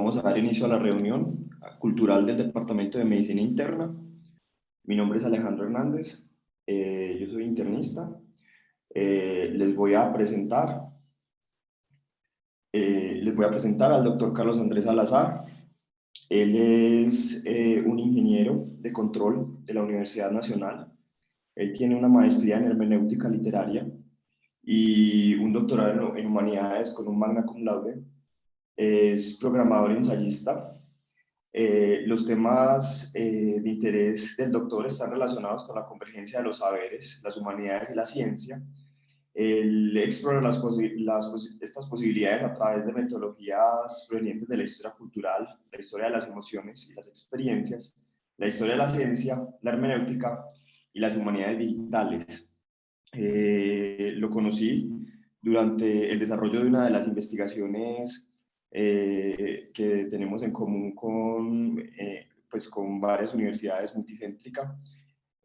vamos a dar inicio a la reunión cultural del Departamento de Medicina Interna. Mi nombre es Alejandro Hernández, yo soy internista. Les voy a presentar al doctor Carlos Andrés Salazar. Él es un ingeniero de control de la Universidad Nacional. Él tiene una maestría en hermenéutica literaria y un doctorado en humanidades con un magna cum laude. Es programador y ensayista. Los temas de interés del doctor están relacionados con la convergencia de los saberes, las humanidades y la ciencia. Él explora estas posibilidades a través de metodologías provenientes de la historia cultural, la historia de las emociones y las experiencias, la historia de la ciencia, la hermenéutica y las humanidades digitales. Lo conocí durante el desarrollo de una de las investigaciones que tenemos en común con varias universidades multicéntricas,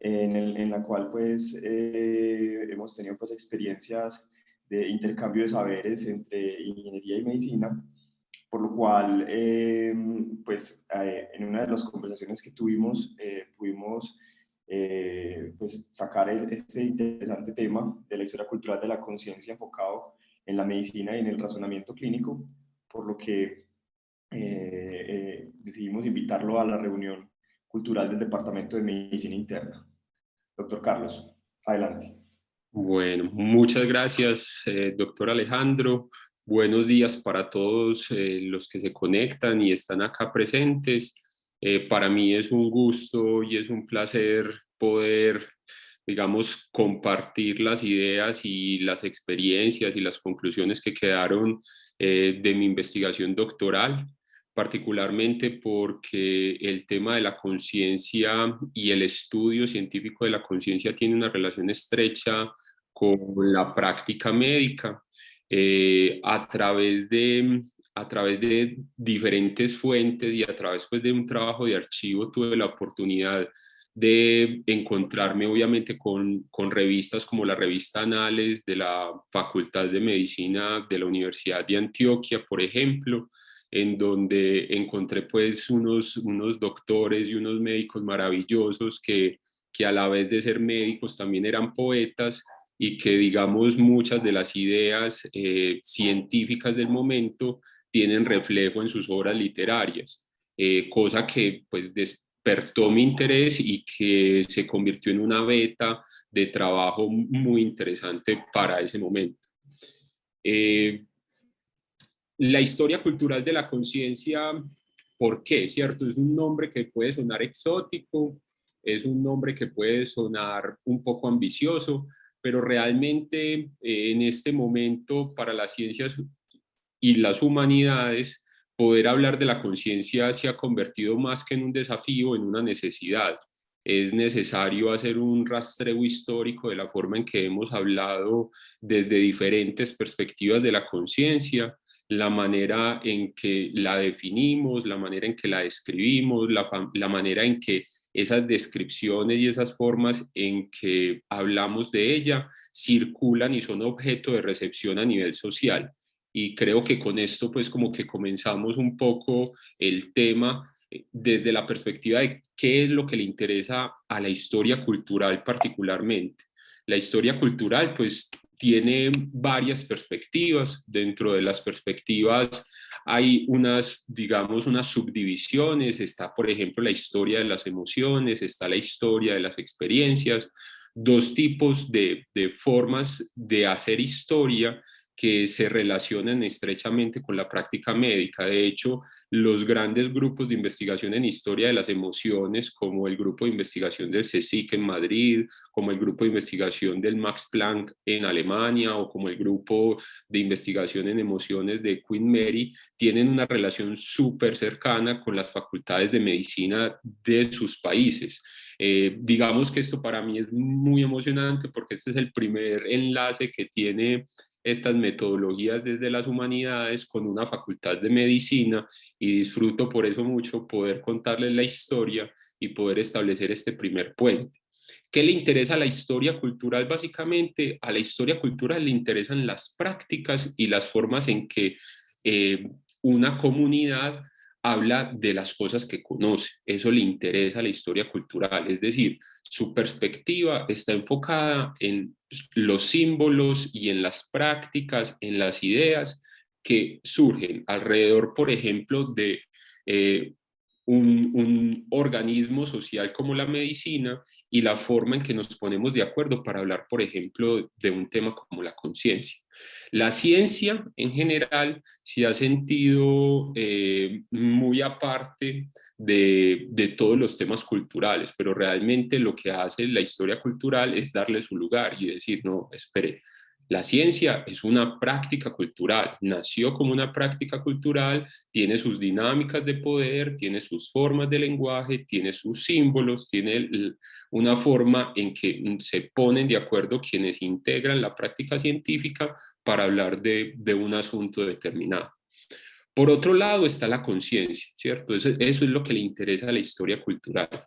en la cual hemos tenido experiencias de intercambio de saberes entre ingeniería y medicina, por lo cual en una de las conversaciones que tuvimos pudimos sacar este interesante tema de la historia cultural de la conciencia enfocado en la medicina y en el razonamiento clínico, por lo que decidimos invitarlo a la reunión cultural del Departamento de Medicina Interna. Doctor Carlos, adelante. Bueno, muchas gracias, doctor Alejandro. Buenos días para todos los que se conectan y están acá presentes. Para mí es un gusto y es un placer poder, digamos, compartir las ideas y las experiencias y las conclusiones que quedaron de mi investigación doctoral, particularmente porque el tema de la conciencia y el estudio científico de la conciencia tiene una relación estrecha con la práctica médica. A través de diferentes fuentes y a través de un trabajo de archivo tuve la oportunidad de encontrarme obviamente con revistas como la revista Anales de la Facultad de Medicina de la Universidad de Antioquia, por ejemplo, en donde encontré unos doctores y unos médicos maravillosos que a la vez de ser médicos también eran poetas y que, digamos, muchas de las ideas científicas del momento tienen reflejo en sus obras literarias, cosa que pues despertó mi interés y que se convirtió en una beta de trabajo muy interesante para ese momento. La historia cultural de la conciencia, ¿por qué? ¿Cierto? Es un nombre que puede sonar exótico, es un nombre que puede sonar un poco ambicioso, pero realmente en este momento para las ciencias y las humanidades, poder hablar de la conciencia se ha convertido más que en un desafío, en una necesidad. Es necesario hacer un rastreo histórico de la forma en que hemos hablado desde diferentes perspectivas de la conciencia, la manera en que la definimos, la manera en que la describimos, la manera en que esas descripciones y esas formas en que hablamos de ella circulan y son objeto de recepción a nivel social. Y creo que con esto pues como que comenzamos un poco el tema desde la perspectiva de qué es lo que le interesa a la historia cultural particularmente. La historia cultural pues tiene varias perspectivas. Dentro de las perspectivas hay digamos, unas subdivisiones. Está, por ejemplo, la historia de las emociones, está la historia de las experiencias, dos tipos de formas de hacer historia que se relacionan estrechamente con la práctica médica. De hecho, los grandes grupos de investigación en historia de las emociones, como el grupo de investigación del CSIC en Madrid, como el grupo de investigación del Max Planck en Alemania o como el grupo de investigación en emociones de Queen Mary, tienen una relación súper cercana con las facultades de medicina de sus países. Digamos que esto para mí es muy emocionante porque este es el primer enlace que tiene estas metodologías desde las humanidades con una facultad de medicina, y disfruto por eso mucho poder contarles la historia y poder establecer este primer puente. ¿Qué le interesa a la historia cultural? Básicamente, a la historia cultural le interesan las prácticas y las formas en que una comunidad habla de las cosas que conoce, eso le interesa a la historia cultural, es decir, su perspectiva está enfocada en los símbolos y en las prácticas, en las ideas que surgen alrededor, por ejemplo, de un organismo social como la medicina y la forma en que nos ponemos de acuerdo para hablar, por ejemplo, de un tema como la conciencia. La ciencia en general se ha sentido muy aparte de todos los temas culturales, pero realmente lo que hace la historia cultural es darle su lugar y decir, no, espere, la ciencia es una práctica cultural, nació como una práctica cultural, tiene sus dinámicas de poder, tiene sus formas de lenguaje, tiene sus símbolos, tiene una forma en que se ponen de acuerdo quienes integran la práctica científica para hablar de un asunto determinado. Por otro lado está la conciencia, ¿cierto? Eso es lo que le interesa a la historia cultural.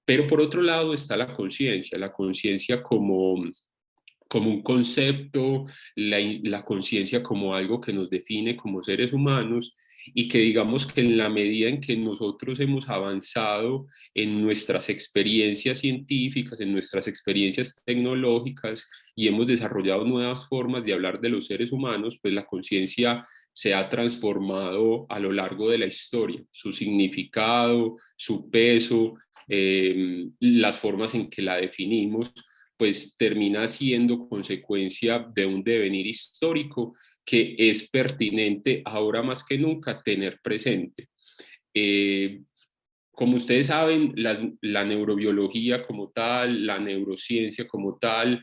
Pero por otro lado está la conciencia como un concepto, la conciencia como algo que nos define como seres humanos y que digamos que en la medida en que nosotros hemos avanzado en nuestras experiencias científicas, en nuestras experiencias tecnológicas y hemos desarrollado nuevas formas de hablar de los seres humanos, pues la conciencia se ha transformado a lo largo de la historia, su significado, su peso, las formas en que la definimos pues termina siendo consecuencia de un devenir histórico que es pertinente ahora más que nunca tener presente. Eh, Como ustedes saben, la neurobiología como tal, la neurociencia como tal,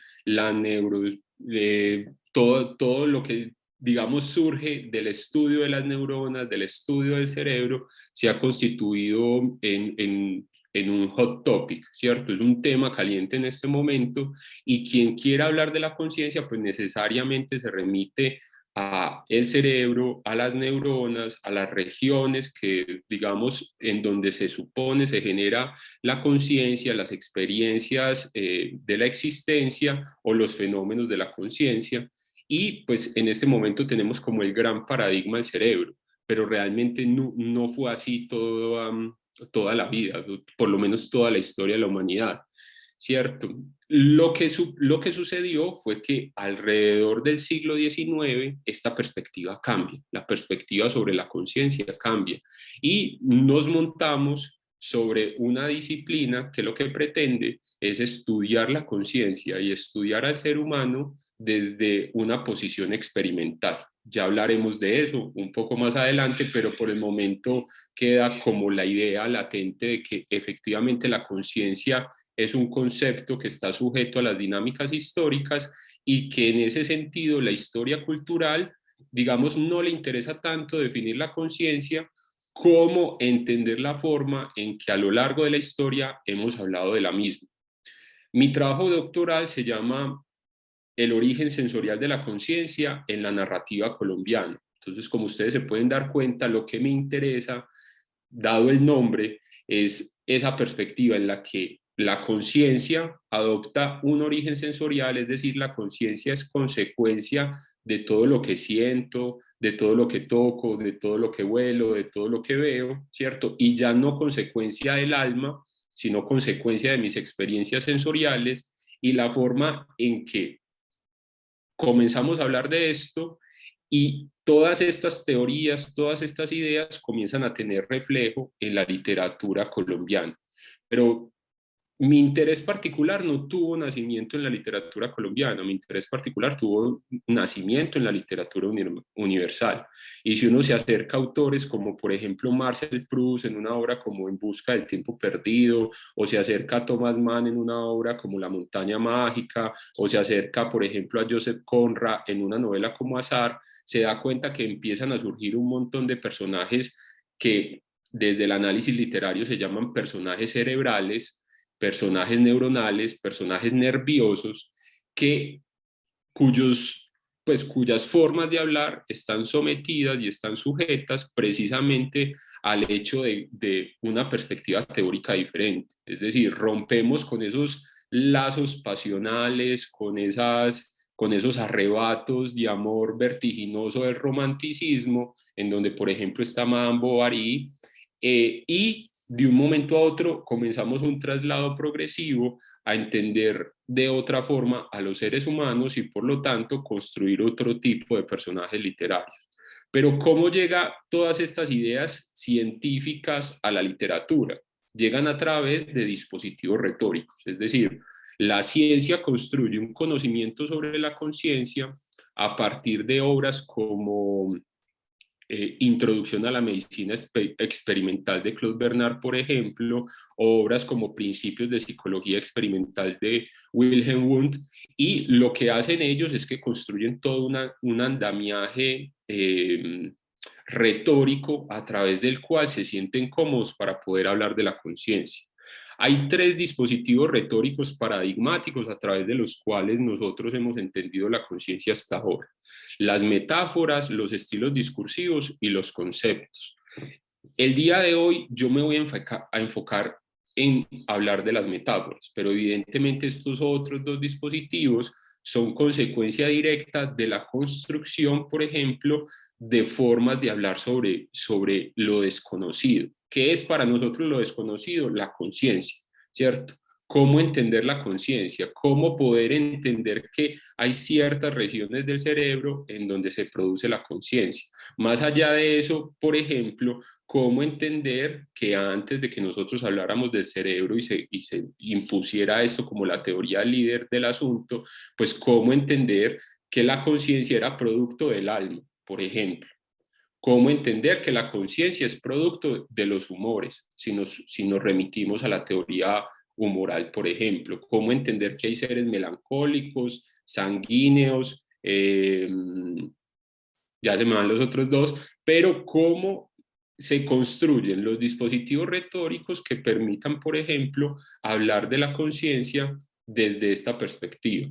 todo lo que digamos surge del estudio de las neuronas, del estudio del cerebro, se ha constituido en un hot topic, ¿cierto? Es un tema caliente en este momento y quien quiera hablar de la conciencia, pues necesariamente se remite a el cerebro, a las neuronas, a las regiones que, digamos, en donde se supone se genera la conciencia, las experiencias de la existencia o los fenómenos de la conciencia. Y pues en este momento tenemos como el gran paradigma del cerebro, pero realmente no fue así toda la vida, por lo menos toda la historia de la humanidad. ¿Cierto? Lo que sucedió fue que alrededor del siglo XIX esta perspectiva cambia, la perspectiva sobre la conciencia cambia y nos montamos sobre una disciplina que lo que pretende es estudiar la conciencia y estudiar al ser humano desde una posición experimental. Ya hablaremos de eso un poco más adelante, pero por el momento queda como la idea latente de que efectivamente la conciencia es un concepto que está sujeto a las dinámicas históricas y que en ese sentido la historia cultural, digamos, no le interesa tanto definir la conciencia como entender la forma en que a lo largo de la historia hemos hablado de la misma. Mi trabajo doctoral se llama El origen sensorial de la conciencia en la narrativa colombiana. Entonces, como ustedes se pueden dar cuenta, lo que me interesa, dado el nombre, es esa perspectiva en la que la conciencia adopta un origen sensorial, es decir, la conciencia es consecuencia de todo lo que siento, de todo lo que toco, de todo lo que huelo, de todo lo que veo, ¿cierto? Y ya no consecuencia del alma, sino consecuencia de mis experiencias sensoriales y la forma en que comenzamos a hablar de esto y todas estas teorías, todas estas ideas comienzan a tener reflejo en la literatura colombiana. Pero mi interés particular no tuvo nacimiento en la literatura colombiana, mi interés particular tuvo nacimiento en la literatura universal. Y si uno se acerca a autores como por ejemplo Marcel Proust en una obra como En busca del tiempo perdido, o se acerca a Thomas Mann en una obra como La montaña mágica, o se acerca por ejemplo a Joseph Conrad en una novela como Azar, se da cuenta que empiezan a surgir un montón de personajes que desde el análisis literario se llaman personajes cerebrales, personajes neuronales, personajes nerviosos, que, cuyas formas de hablar están sometidas y están sujetas precisamente al hecho de una perspectiva teórica diferente. Es decir, rompemos con esos lazos pasionales, con esas con esos arrebatos de amor vertiginoso del romanticismo, en donde, por ejemplo, está Madame Bovary, y de un momento a otro comenzamos un traslado progresivo a entender de otra forma a los seres humanos y por lo tanto construir otro tipo de personajes literarios. Pero ¿cómo llega todas estas ideas científicas a la literatura? Llegan a través de dispositivos retóricos, es decir, la ciencia construye un conocimiento sobre la conciencia a partir de obras como Introducción a la medicina experimental de Claude Bernard, por ejemplo, o obras como Principios de psicología experimental de Wilhelm Wundt, y lo que hacen ellos es que construyen todo un andamiaje retórico a través del cual se sienten cómodos para poder hablar de la conciencia. Hay tres dispositivos retóricos paradigmáticos a través de los cuales nosotros hemos entendido la conciencia hasta ahora: las metáforas, los estilos discursivos y los conceptos. El día de hoy yo me voy a enfocar en hablar de las metáforas, pero evidentemente estos otros dos dispositivos son consecuencia directa de la construcción, por ejemplo, de formas de hablar sobre lo desconocido. ¿Qué es para nosotros lo desconocido? La conciencia, ¿cierto? ¿Cómo entender la conciencia? ¿Cómo poder entender que hay ciertas regiones del cerebro en donde se produce la conciencia? Más allá de eso, por ejemplo, cómo entender que antes de que nosotros habláramos del cerebro y se impusiera esto como la teoría líder del asunto, pues cómo entender que la conciencia era producto del alma, por ejemplo. Cómo entender que la conciencia es producto de los humores, si nos remitimos a la teoría humoral, por ejemplo. Cómo entender que hay seres melancólicos, sanguíneos, ya se me van los otros dos, pero cómo se construyen los dispositivos retóricos que permitan, por ejemplo, hablar de la conciencia desde esta perspectiva.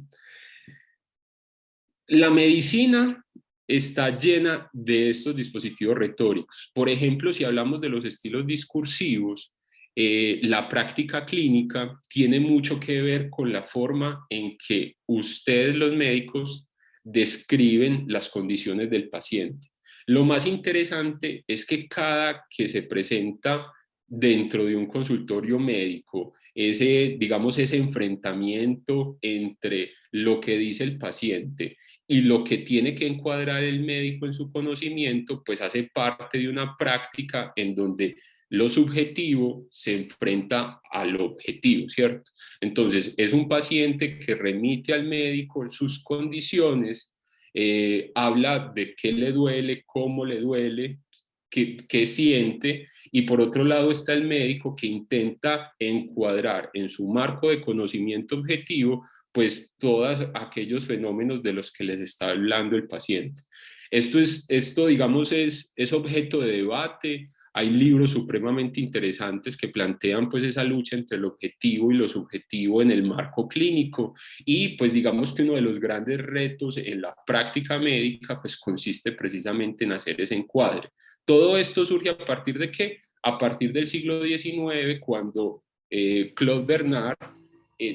La medicina está llena de estos dispositivos retóricos. Por ejemplo, si hablamos de los estilos discursivos, la práctica clínica tiene mucho que ver con la forma en que ustedes, los médicos, describen las condiciones del paciente. Lo más interesante es que cada que se presenta dentro de un consultorio médico, digamos, ese enfrentamiento entre lo que dice el paciente y lo que tiene que encuadrar el médico en su conocimiento, pues hace parte de una práctica en donde lo subjetivo se enfrenta al objetivo, ¿cierto? Entonces, es un paciente que remite al médico en sus condiciones, habla de qué le duele, cómo le duele, qué siente, y por otro lado está el médico que intenta encuadrar en su marco de conocimiento objetivo pues todos aquellos fenómenos de los que les está hablando el paciente. Esto digamos, es objeto de debate. Hay libros supremamente interesantes que plantean pues esa lucha entre lo objetivo y lo subjetivo en el marco clínico, y pues digamos que uno de los grandes retos en la práctica médica pues consiste precisamente en hacer ese encuadre. Todo esto surge a partir de ¿qué? A partir del siglo XIX, cuando Claude Bernard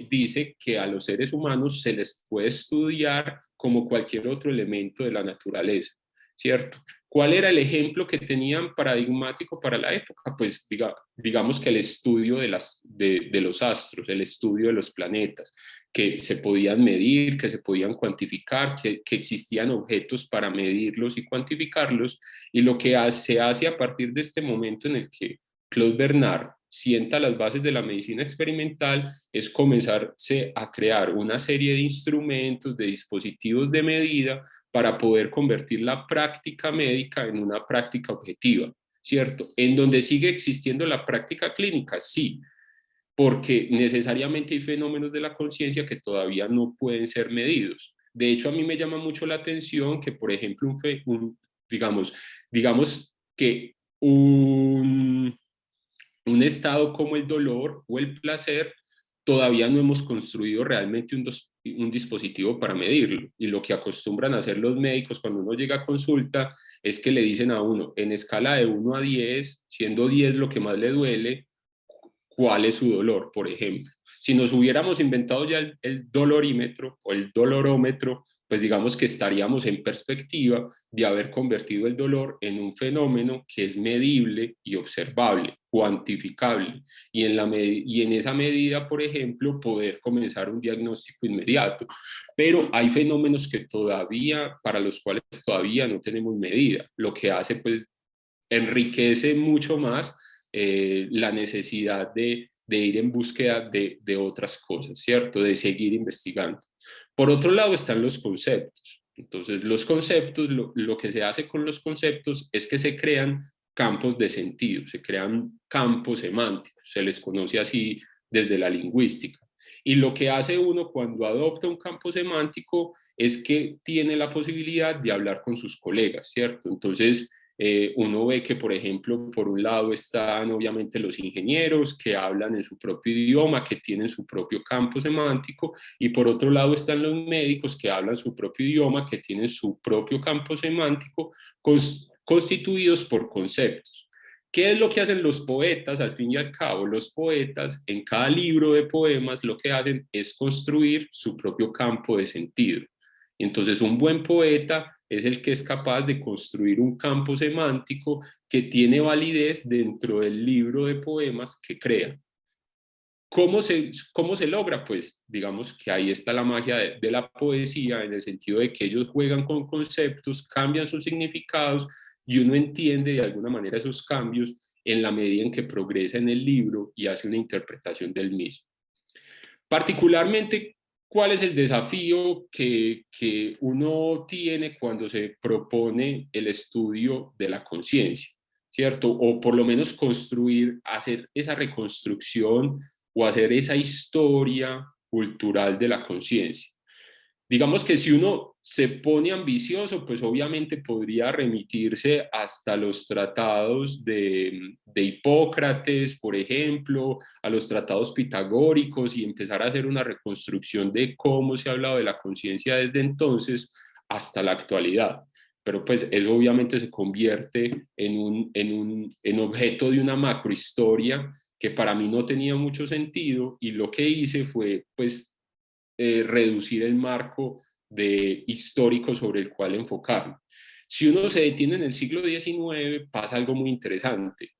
dice que a los seres humanos se les puede estudiar como cualquier otro elemento de la naturaleza, ¿cierto? ¿Cuál era el ejemplo que tenían paradigmático para la época? Pues digamos que el estudio de los astros, el estudio de los planetas, que se podían medir, que se podían cuantificar, que existían objetos para medirlos y cuantificarlos, y lo que se hace a partir de este momento en el que Claude Bernard sienta las bases de la medicina experimental es comenzarse a crear una serie de instrumentos, de dispositivos de medida para poder convertir la práctica médica en una práctica objetiva, ¿cierto? En donde sigue existiendo la práctica clínica, sí, porque necesariamente hay fenómenos de la conciencia que todavía no pueden ser medidos. De hecho, a mí me llama mucho la atención que, por ejemplo, digamos que un estado como el dolor o el placer, todavía no hemos construido realmente un dispositivo para medirlo. Y lo que acostumbran a hacer los médicos cuando uno llega a consulta es que le dicen a uno, en escala de 1 a 10, siendo 10 lo que más le duele, ¿cuál es su dolor, por ejemplo? Si nos hubiéramos inventado ya el dolorímetro o el dolorómetro, pues digamos que estaríamos en perspectiva de haber convertido el dolor en un fenómeno que es medible y observable, cuantificable, y en esa medida, por ejemplo, poder comenzar un diagnóstico inmediato. Pero hay fenómenos que todavía, para los cuales todavía no tenemos medida, lo que hace, pues, enriquece mucho más la necesidad de ir en búsqueda de otras cosas, ¿cierto? De seguir investigando. Por otro lado están los conceptos. Entonces, los conceptos, lo que se hace con los conceptos es que se crean campos de sentido, se crean campos semánticos, se les conoce así desde la lingüística. Y lo que hace uno cuando adopta un campo semántico es que tiene la posibilidad de hablar con sus colegas, ¿cierto? Entonces, uno ve que, por ejemplo, por un lado están obviamente los ingenieros que hablan en su propio idioma, que tienen su propio campo semántico, y por otro lado están los médicos que hablan su propio idioma, que tienen su propio campo semántico, constituidos por conceptos. ¿Qué es lo que hacen los poetas? Al fin y al cabo, los poetas en cada libro de poemas lo que hacen es construir su propio campo de sentido. Entonces, un buen poeta es el que es capaz de construir un campo semántico que tiene validez dentro del libro de poemas que crea. ¿Cómo se logra? Pues digamos que ahí está la magia de la poesía, en el sentido de que ellos juegan con conceptos, cambian sus significados y uno entiende de alguna manera esos cambios en la medida en que progresa en el libro y hace una interpretación del mismo. Particularmente, ¿cuál es el desafío que uno tiene cuando se propone el estudio de la conciencia? ¿Cierto? O por lo menos construir, hacer esa reconstrucción o hacer esa historia cultural de la conciencia. Digamos que si uno se pone ambicioso, pues obviamente podría remitirse hasta los tratados de Hipócrates, por ejemplo, a los tratados pitagóricos y empezar a hacer una reconstrucción de cómo se ha hablado de la conciencia desde entonces hasta la actualidad. Pero pues eso obviamente se convierte en objeto de una macrohistoria que para mí no tenía mucho sentido, y lo que hice fue pues reducir el marco histórico sobre el cual enfocarlo. Si uno se detiene en el siglo XIX, pasa algo muy interesante.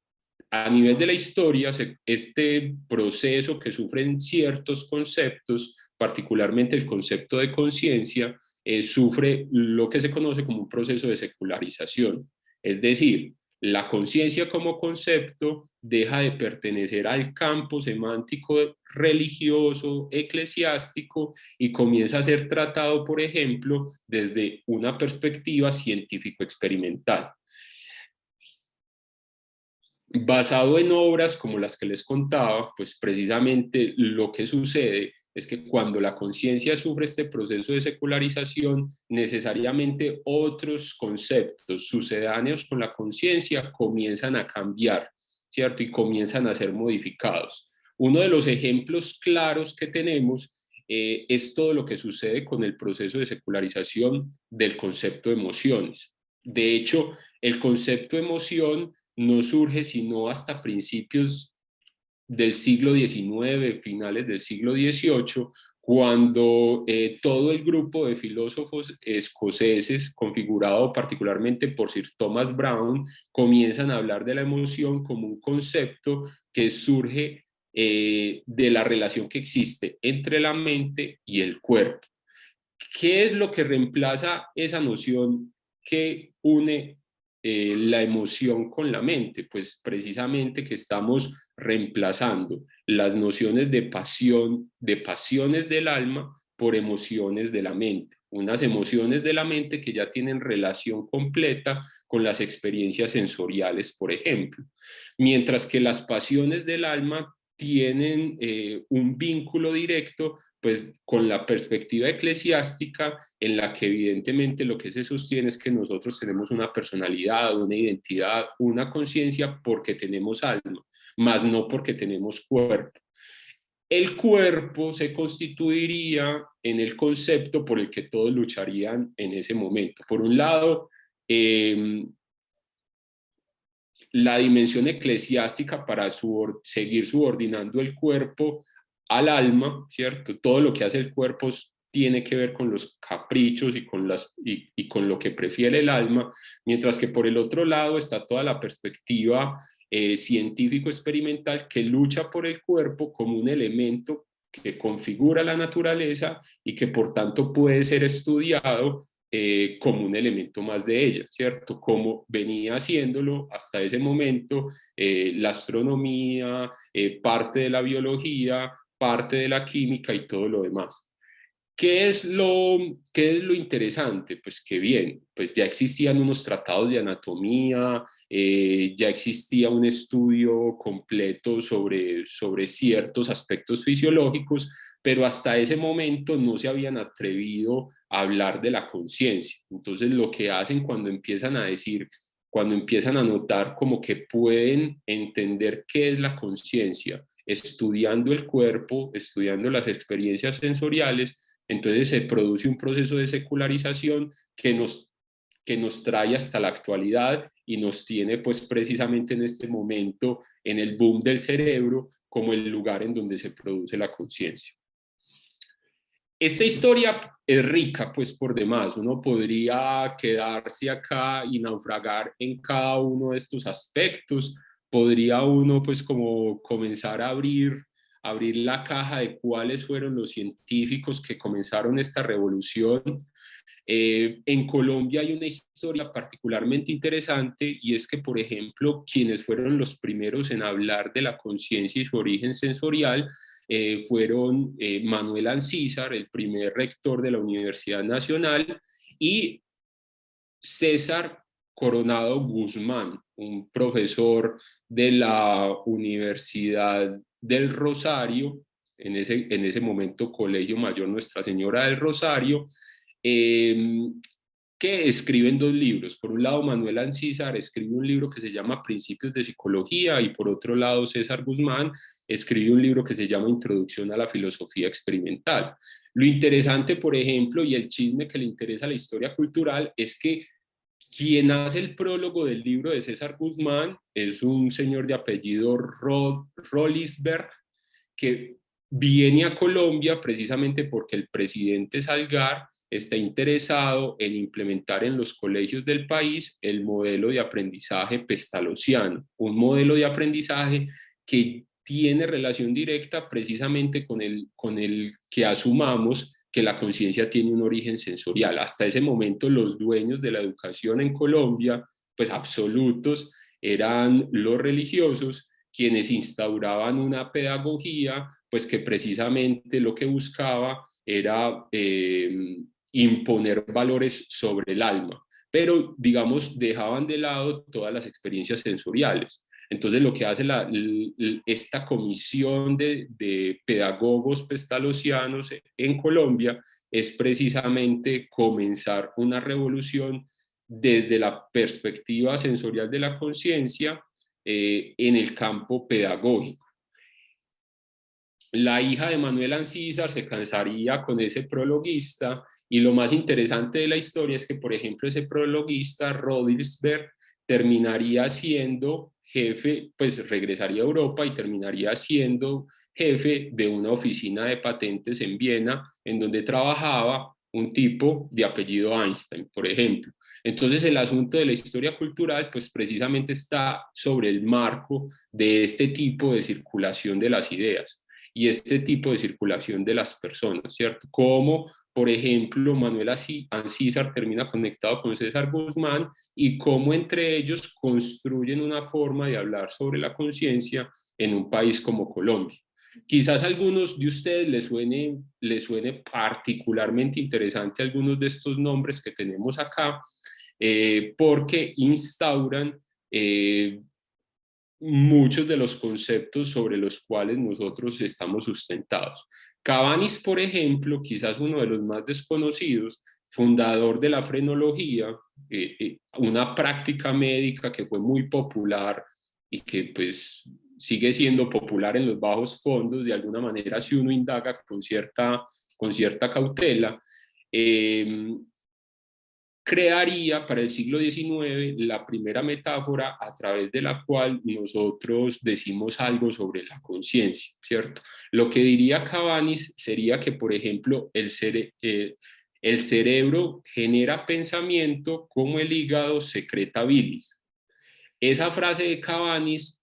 A nivel de la historia, este proceso que sufren ciertos conceptos, particularmente el concepto de conciencia, sufre lo que se conoce como un proceso de secularización. Es decir, la conciencia como concepto deja de pertenecer al campo semántico religioso, eclesiástico, y comienza a ser tratado, por ejemplo, desde una perspectiva científico-experimental. Basado en obras como las que les contaba, pues precisamente lo que sucede es que cuando la conciencia sufre este proceso de secularización, necesariamente otros conceptos sucedáneos con la conciencia comienzan a cambiar, ¿cierto? Y comienzan a ser modificados. Uno de los ejemplos claros que tenemos es todo lo que sucede con el proceso de secularización del concepto de emociones. De hecho, el concepto de emoción no surge sino hasta principios del siglo XIX, finales del siglo XVIII, cuando todo el grupo de filósofos escoceses, configurado particularmente por Sir Thomas Browne, comienzan a hablar de la emoción como un concepto que surge de la relación que existe entre la mente y el cuerpo. ¿Qué es lo que reemplaza esa noción que une la emoción con la mente? Pues precisamente que estamos reemplazando las nociones de pasión, de pasiones del alma, por emociones de la mente. Unas emociones de la mente que ya tienen relación completa con las experiencias sensoriales, por ejemplo. Mientras que las pasiones del alma tienen un vínculo directo pues con la perspectiva eclesiástica, en la que evidentemente lo que se sostiene es que nosotros tenemos una personalidad, una identidad, una conciencia porque tenemos alma, más no porque tenemos cuerpo. El cuerpo se constituiría en el concepto por el que todos lucharían en ese momento. Por un lado, la dimensión eclesiástica para seguir subordinando el cuerpo al alma, ¿cierto? Todo lo que hace el cuerpo tiene que ver con los caprichos y con lo que prefiere el alma, mientras que por el otro lado está toda la perspectiva científico-experimental que lucha por el cuerpo como un elemento que configura la naturaleza y que por tanto puede ser estudiado como un elemento más de ella, ¿cierto? Como venía haciéndolo hasta ese momento la astronomía, parte de la biología, parte de la química y todo lo demás. ¿Qué es lo interesante? Pues que bien, pues ya existían unos tratados de anatomía, ya existía un estudio completo sobre ciertos aspectos fisiológicos, pero hasta ese momento no se habían atrevido a hablar de la conciencia. Entonces lo que hacen cuando empiezan a decir, cuando empiezan a notar como que pueden entender qué es la conciencia, estudiando el cuerpo, estudiando las experiencias sensoriales, entonces se produce un proceso de secularización que nos trae hasta la actualidad y nos tiene pues precisamente en este momento en el boom del cerebro como el lugar en donde se produce la conciencia. Esta historia es rica pues por demás, uno podría quedarse acá y naufragar en cada uno de estos aspectos, podría uno pues como comenzar a abrir la caja de cuáles fueron los científicos que comenzaron esta revolución. En Colombia hay una historia particularmente interesante y es que, por ejemplo, quienes fueron los primeros en hablar de la conciencia y su origen sensorial fueron Manuel Ancísar, el primer rector de la Universidad Nacional, y César Coronado Guzmán, un profesor de la Universidad del Rosario, en ese momento Colegio Mayor Nuestra Señora del Rosario, eh, que escriben dos libros. Por un lado, Manuel Ancísar escribe un libro que se llama Principios de Psicología y por otro lado, César Guzmán escribe un libro que se llama Introducción a la Filosofía Experimental. Lo interesante, por ejemplo, y el chisme que le interesa a la historia cultural es que quien hace el prólogo del libro de César Guzmán es un señor de apellido Rollisberg, que viene a Colombia precisamente porque el presidente Salgar está interesado en implementar en los colegios del país el modelo de aprendizaje pestalozziano, un modelo de aprendizaje que tiene relación directa precisamente con el que asumamos que la conciencia tiene un origen sensorial. Hasta ese momento los dueños de la educación en Colombia, pues absolutos, eran los religiosos quienes instauraban una pedagogía, pues que precisamente lo que buscaba era imponer valores sobre el alma, pero digamos dejaban de lado todas las experiencias sensoriales. Entonces lo que hace esta comisión de pedagogos pestalozzianos en Colombia es precisamente comenzar una revolución desde la perspectiva sensorial de la conciencia en el campo pedagógico. La hija de Manuel Ancísar se casaría con ese prologuista y lo más interesante de la historia es que, por ejemplo, ese prologuista, Rodilsberg, terminaría siendo jefe, pues regresaría a Europa y terminaría siendo jefe de una oficina de patentes en Viena, en donde trabajaba un tipo de apellido Einstein, por ejemplo. Entonces el asunto de la historia cultural pues precisamente está sobre el marco de este tipo de circulación de las ideas y este tipo de circulación de las personas, ¿cierto? Como, por ejemplo, Manuel Ancísar termina conectado con César Guzmán y cómo entre ellos construyen una forma de hablar sobre la conciencia en un país como Colombia. Quizás a algunos de ustedes les suene particularmente interesante algunos de estos nombres que tenemos acá, porque instauran muchos de los conceptos sobre los cuales nosotros estamos sustentados. Cabanis, por ejemplo, quizás uno de los más desconocidos, fundador de la frenología, una práctica médica que fue muy popular y que pues sigue siendo popular en los bajos fondos, de alguna manera si uno indaga con cierta cautela. crearía para el siglo XIX la primera metáfora a través de la cual nosotros decimos algo sobre la conciencia, ¿cierto? Lo que diría Cabanis sería que, por ejemplo, el cerebro genera pensamiento como el hígado secreta bilis. Esa frase de Cabanis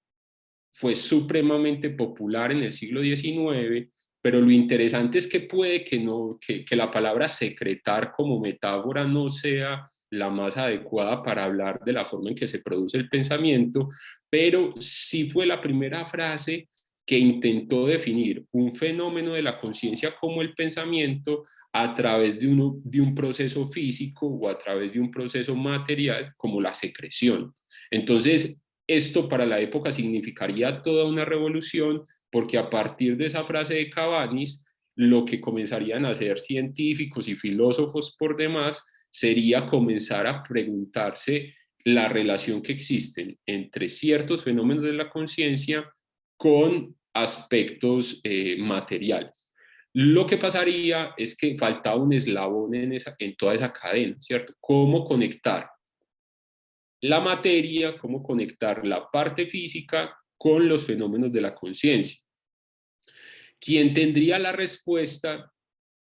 fue supremamente popular en el siglo XIX, pero lo interesante es que puede que la palabra secretar como metáfora no sea la más adecuada para hablar de la forma en que se produce el pensamiento, pero sí fue la primera frase que intentó definir un fenómeno de la conciencia como el pensamiento a través de un proceso físico o a través de un proceso material como la secreción. Entonces, esto para la época significaría toda una revolución, porque a partir de esa frase de Cabanis, lo que comenzarían a hacer científicos y filósofos por demás sería comenzar a preguntarse la relación que existen entre ciertos fenómenos de la conciencia con aspectos materiales. Lo que pasaría es que faltaba un eslabón en toda esa cadena, ¿cierto? ¿Cómo conectar la materia, cómo conectar la parte física con los fenómenos de la conciencia? Quien tendría la respuesta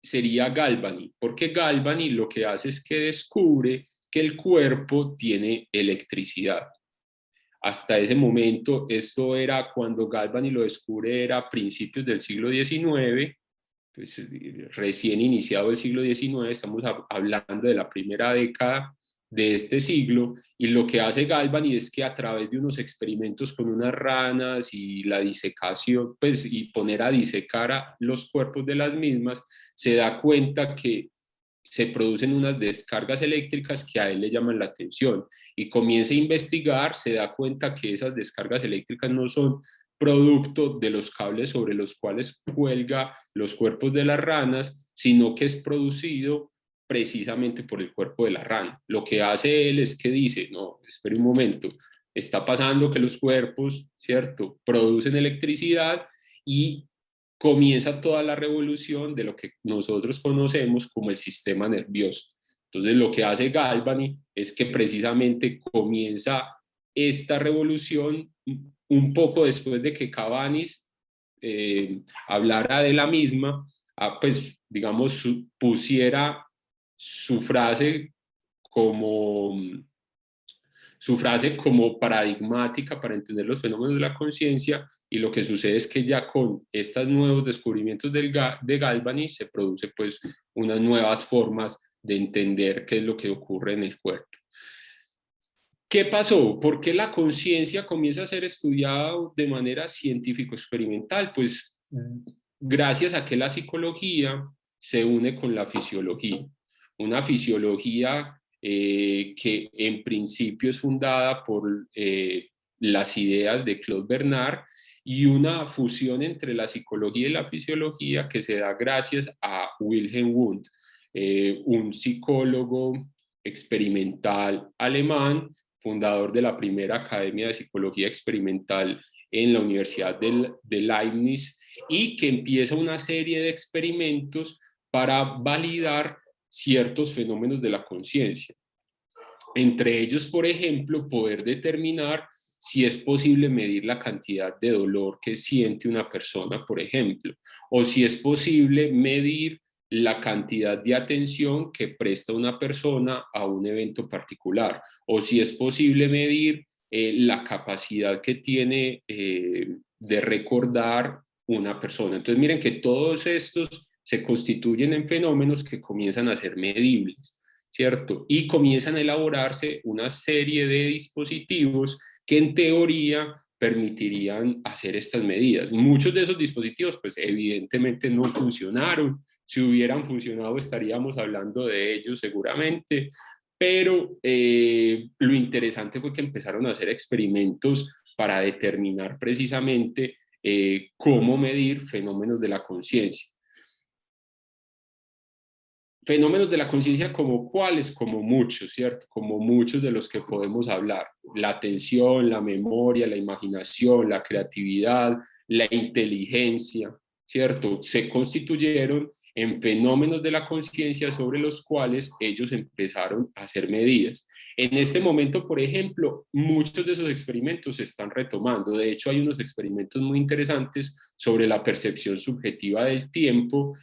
sería Galvani, porque Galvani lo que hace es que descubre que el cuerpo tiene electricidad. Hasta ese momento, esto era cuando Galvani lo descubre, era a principios del siglo XIX, pues, recién iniciado el siglo XIX, estamos hablando de la primera década de este siglo, y lo que hace Galvani es que a través de unos experimentos con unas ranas y la disecación, pues, y poner a disecar a los cuerpos de las mismas, se da cuenta que se producen unas descargas eléctricas que a él le llaman la atención, y comienza a investigar, se da cuenta que esas descargas eléctricas no son producto de los cables sobre los cuales cuelga los cuerpos de las ranas, sino que es producido precisamente por el cuerpo de la rana. Lo que hace él es que dice, no, espere un momento, está pasando que los cuerpos, ¿cierto?, producen electricidad, y comienza toda la revolución de lo que nosotros conocemos como el sistema nervioso. Entonces, lo que hace Galvani es que precisamente comienza esta revolución un poco después de que Cabanis hablara de la misma, pues, digamos, pusiera su frase como paradigmática para entender los fenómenos de la conciencia, y lo que sucede es que ya con estos nuevos descubrimientos de Galvani se produce pues unas nuevas formas de entender qué es lo que ocurre en el cuerpo. ¿Qué pasó? ¿Por qué la conciencia comienza a ser estudiada de manera científico-experimental? Pues gracias a que la psicología se une con la fisiología. Una fisiología que en principio es fundada por las ideas de Claude Bernard, y una fusión entre la psicología y la fisiología que se da gracias a Wilhelm Wundt, un psicólogo experimental alemán, fundador de la primera Academia de Psicología Experimental en la Universidad de Leibniz, y que empieza una serie de experimentos para validar ciertos fenómenos de la conciencia. Entre ellos, por ejemplo, poder determinar si es posible medir la cantidad de dolor que siente una persona, por ejemplo, o si es posible medir la cantidad de atención que presta una persona a un evento particular, o si es posible medir la capacidad que tiene de recordar una persona. Entonces, miren que todos estos se constituyen en fenómenos que comienzan a ser medibles, ¿cierto? Y comienzan a elaborarse una serie de dispositivos que en teoría permitirían hacer estas medidas. Muchos de esos dispositivos, pues evidentemente no funcionaron. Si hubieran funcionado, estaríamos hablando de ellos seguramente, pero lo interesante fue que empezaron a hacer experimentos para determinar precisamente cómo medir fenómenos de la conciencia. Fenómenos de la conciencia como cuáles, como muchos, ¿cierto? Como muchos de los que podemos hablar. La atención, la memoria, la imaginación, la creatividad, la inteligencia, ¿cierto? Se constituyeron en fenómenos de la conciencia sobre los cuales ellos empezaron a hacer medidas. En este momento, por ejemplo, muchos de esos experimentos se están retomando. De hecho, hay unos experimentos muy interesantes sobre la percepción subjetiva del tiempo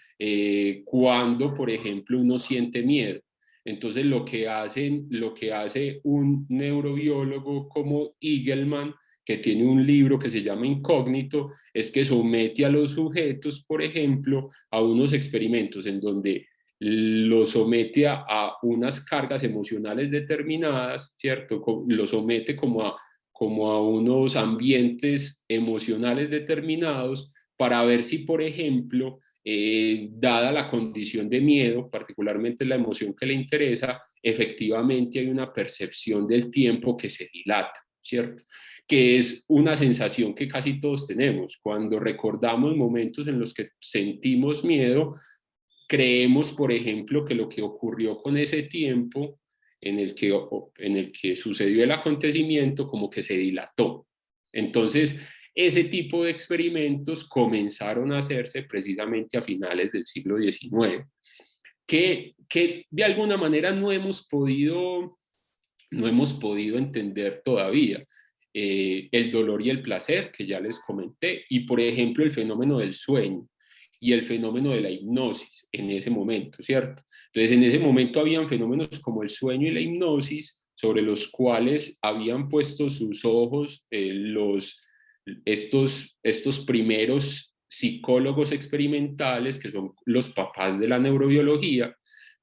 cuando, por ejemplo, uno siente miedo. Entonces, lo que hace un neurobiólogo como Igelman, que tiene un libro que se llama Incógnito, es que somete a los sujetos, por ejemplo, a unos experimentos en donde lo somete a unas cargas emocionales determinadas, ¿cierto? Lo somete como a unos ambientes emocionales determinados para ver si, por ejemplo, dada la condición de miedo, particularmente la emoción que le interesa, efectivamente hay una percepción del tiempo que se dilata, ¿cierto? Que es una sensación que casi todos tenemos. Cuando recordamos momentos en los que sentimos miedo, creemos, por ejemplo, que lo que ocurrió con ese tiempo en el que sucedió el acontecimiento como que se dilató. Entonces, ese tipo de experimentos comenzaron a hacerse precisamente a finales del siglo XIX, que de alguna manera no hemos podido entender todavía. El dolor y el placer, que ya les comenté, y por ejemplo el fenómeno del sueño y el fenómeno de la hipnosis en ese momento, ¿cierto? Entonces en ese momento habían fenómenos como el sueño y la hipnosis sobre los cuales habían puesto sus ojos estos primeros psicólogos experimentales, que son los papás de la neurobiología,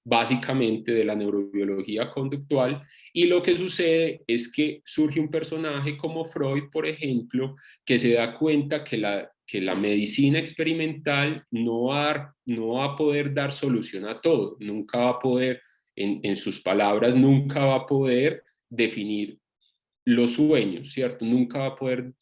básicamente de la neurobiología conductual, y lo que sucede es que surge un personaje como Freud, por ejemplo, que se da cuenta que la medicina experimental no va a poder dar solución a todo, nunca va a poder, en sus palabras, nunca va a poder definir los sueños, ¿cierto? Nunca va a poder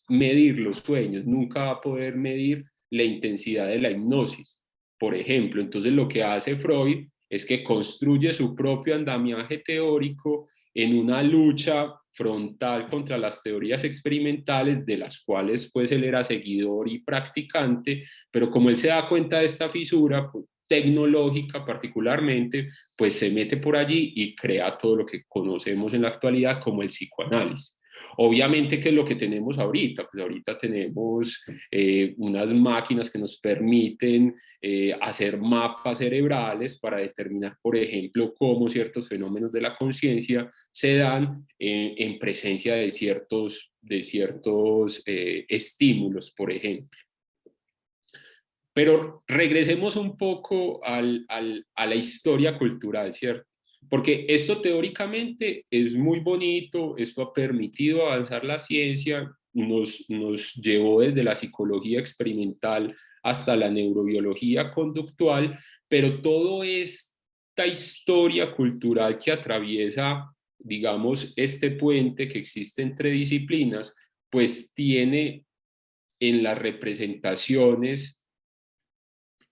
medir los sueños, nunca va a poder medir la intensidad de la hipnosis, por ejemplo. Entonces lo que hace Freud es que construye su propio andamiaje teórico en una lucha frontal contra las teorías experimentales, de las cuales pues él era seguidor y practicante, pero como él se da cuenta de esta fisura tecnológica particularmente, pues se mete por allí y crea todo lo que conocemos en la actualidad como el psicoanálisis. Obviamente, ¿qué es lo que tenemos ahorita? Pues ahorita tenemos unas máquinas que nos permiten hacer mapas cerebrales para determinar, por ejemplo, cómo ciertos fenómenos de la conciencia se dan en presencia de ciertos estímulos, por ejemplo. Pero regresemos un poco a la historia cultural, ¿cierto? Porque esto teóricamente es muy bonito, esto ha permitido avanzar la ciencia, nos llevó desde la psicología experimental hasta la neurobiología conductual, pero toda esta historia cultural que atraviesa, digamos, este puente que existe entre disciplinas, pues tiene en las representaciones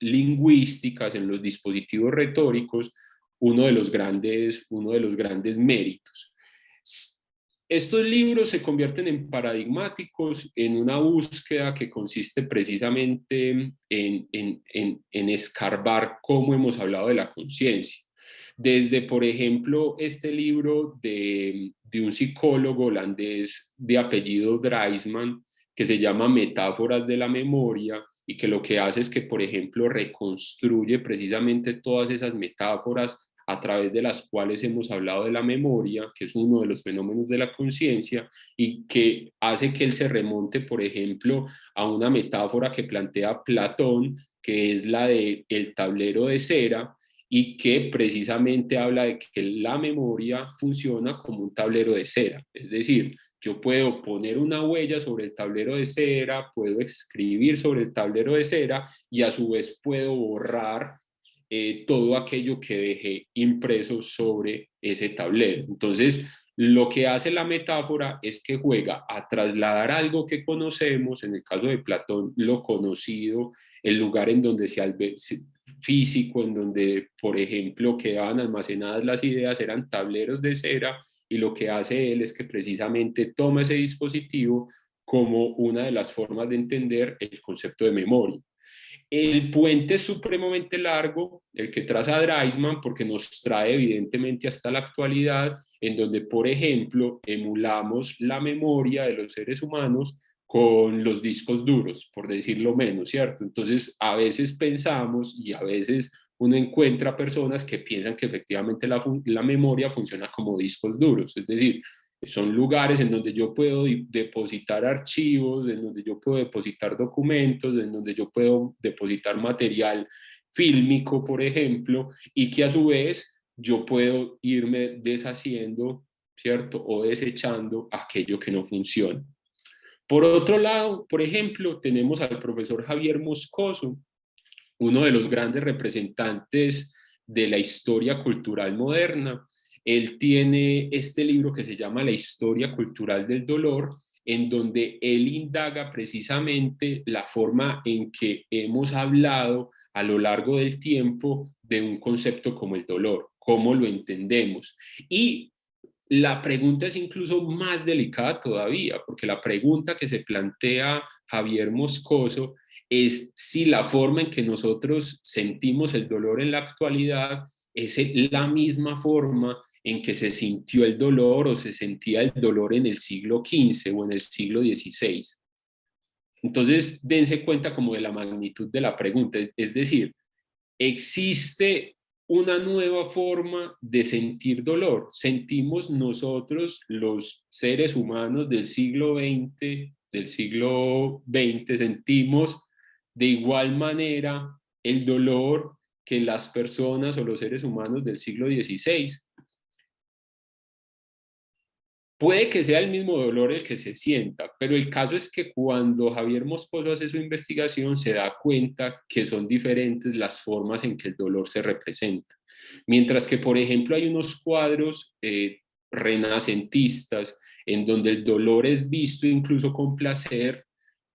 lingüísticas, en los dispositivos retóricos, uno de los grandes méritos. Estos libros se convierten en paradigmáticos en una búsqueda que consiste precisamente en escarbar cómo hemos hablado de la conciencia. Desde, por ejemplo, este libro de un psicólogo holandés de apellido Dreisman, que se llama Metáforas de la Memoria, y que lo que hace es que, por ejemplo, reconstruye precisamente todas esas metáforas a través de las cuales hemos hablado de la memoria, que es uno de los fenómenos de la conciencia, y que hace que él se remonte, por ejemplo, a una metáfora que plantea Platón, que es la del tablero de cera, y que precisamente habla de que la memoria funciona como un tablero de cera, es decir, yo puedo poner una huella sobre el tablero de cera, puedo escribir sobre el tablero de cera y a su vez puedo borrar todo aquello que dejé impreso sobre ese tablero. Entonces, lo que hace la metáfora es que juega a trasladar algo que conocemos, en el caso de Platón, lo conocido, el lugar en donde físico, en donde, por ejemplo, quedaban almacenadas las ideas, eran tableros de cera, y lo que hace él es que precisamente toma ese dispositivo como una de las formas de entender el concepto de memoria. El puente es supremamente largo, el que traza Dreisman, porque nos trae evidentemente hasta la actualidad, en donde, por ejemplo, emulamos la memoria de los seres humanos con los discos duros, por decirlo menos, ¿cierto? Entonces, a veces pensamos y a veces uno encuentra personas que piensan que efectivamente la memoria funciona como discos duros, es decir, son lugares en donde yo puedo depositar archivos, en donde yo puedo depositar documentos, en donde yo puedo depositar material fílmico, por ejemplo, y que a su vez yo puedo irme deshaciendo, ¿cierto? O desechando aquello que no funciona. Por otro lado, por ejemplo, tenemos al profesor Javier Moscoso, uno de los grandes representantes de la historia cultural moderna. Él tiene este libro que se llama La historia cultural del dolor, en donde él indaga precisamente la forma en que hemos hablado a lo largo del tiempo de un concepto como el dolor, cómo lo entendemos. Y la pregunta es incluso más delicada todavía, porque la pregunta que se plantea Javier Moscoso es si la forma en que nosotros sentimos el dolor en la actualidad es la misma forma en que se sintió el dolor o se sentía el dolor en el siglo XV o en el siglo XVI. Entonces, dense cuenta como de la magnitud de la pregunta, es decir, existe una nueva forma de sentir dolor. Sentimos nosotros, los seres humanos del siglo XX, sentimos de igual manera el dolor que las personas o los seres humanos del siglo XVI. Puede que sea el mismo dolor el que se sienta, pero el caso es que cuando Javier Moscoso hace su investigación se da cuenta que son diferentes las formas en que el dolor se representa. Mientras que, por ejemplo, hay unos cuadros renacentistas en donde el dolor es visto incluso con placer,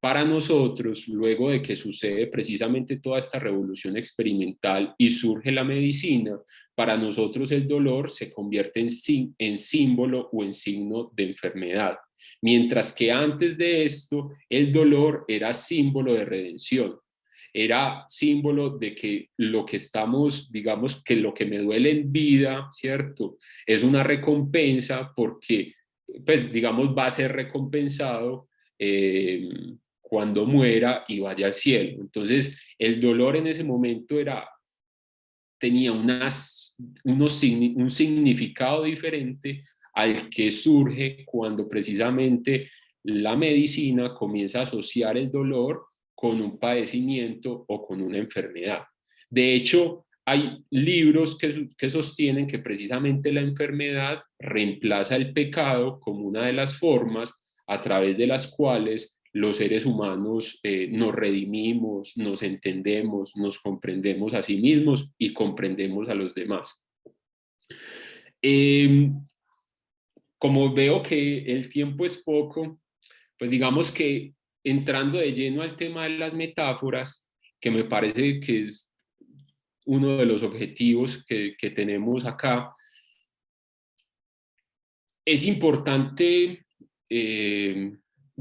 para nosotros, luego de que sucede precisamente toda esta revolución experimental y surge la medicina, para nosotros el dolor se convierte en símbolo o en signo de enfermedad. Mientras que antes de esto, el dolor era símbolo de redención, era símbolo de que lo que estamos, digamos, que lo que me duele en vida, ¿cierto? Es una recompensa porque, pues, digamos, va a ser recompensado cuando muera y vaya al cielo. Entonces, el dolor en ese momento tenía un significado diferente al que surge cuando precisamente la medicina comienza a asociar el dolor con un padecimiento o con una enfermedad. De hecho, hay libros que sostienen que precisamente la enfermedad reemplaza el pecado como una de las formas a través de las cuales los seres humanos nos redimimos, nos entendemos, nos comprendemos a sí mismos y comprendemos a los demás. Como veo que el tiempo es poco, pues digamos que entrando de lleno al tema de las metáforas, que me parece que es uno de los objetivos que tenemos acá, es importante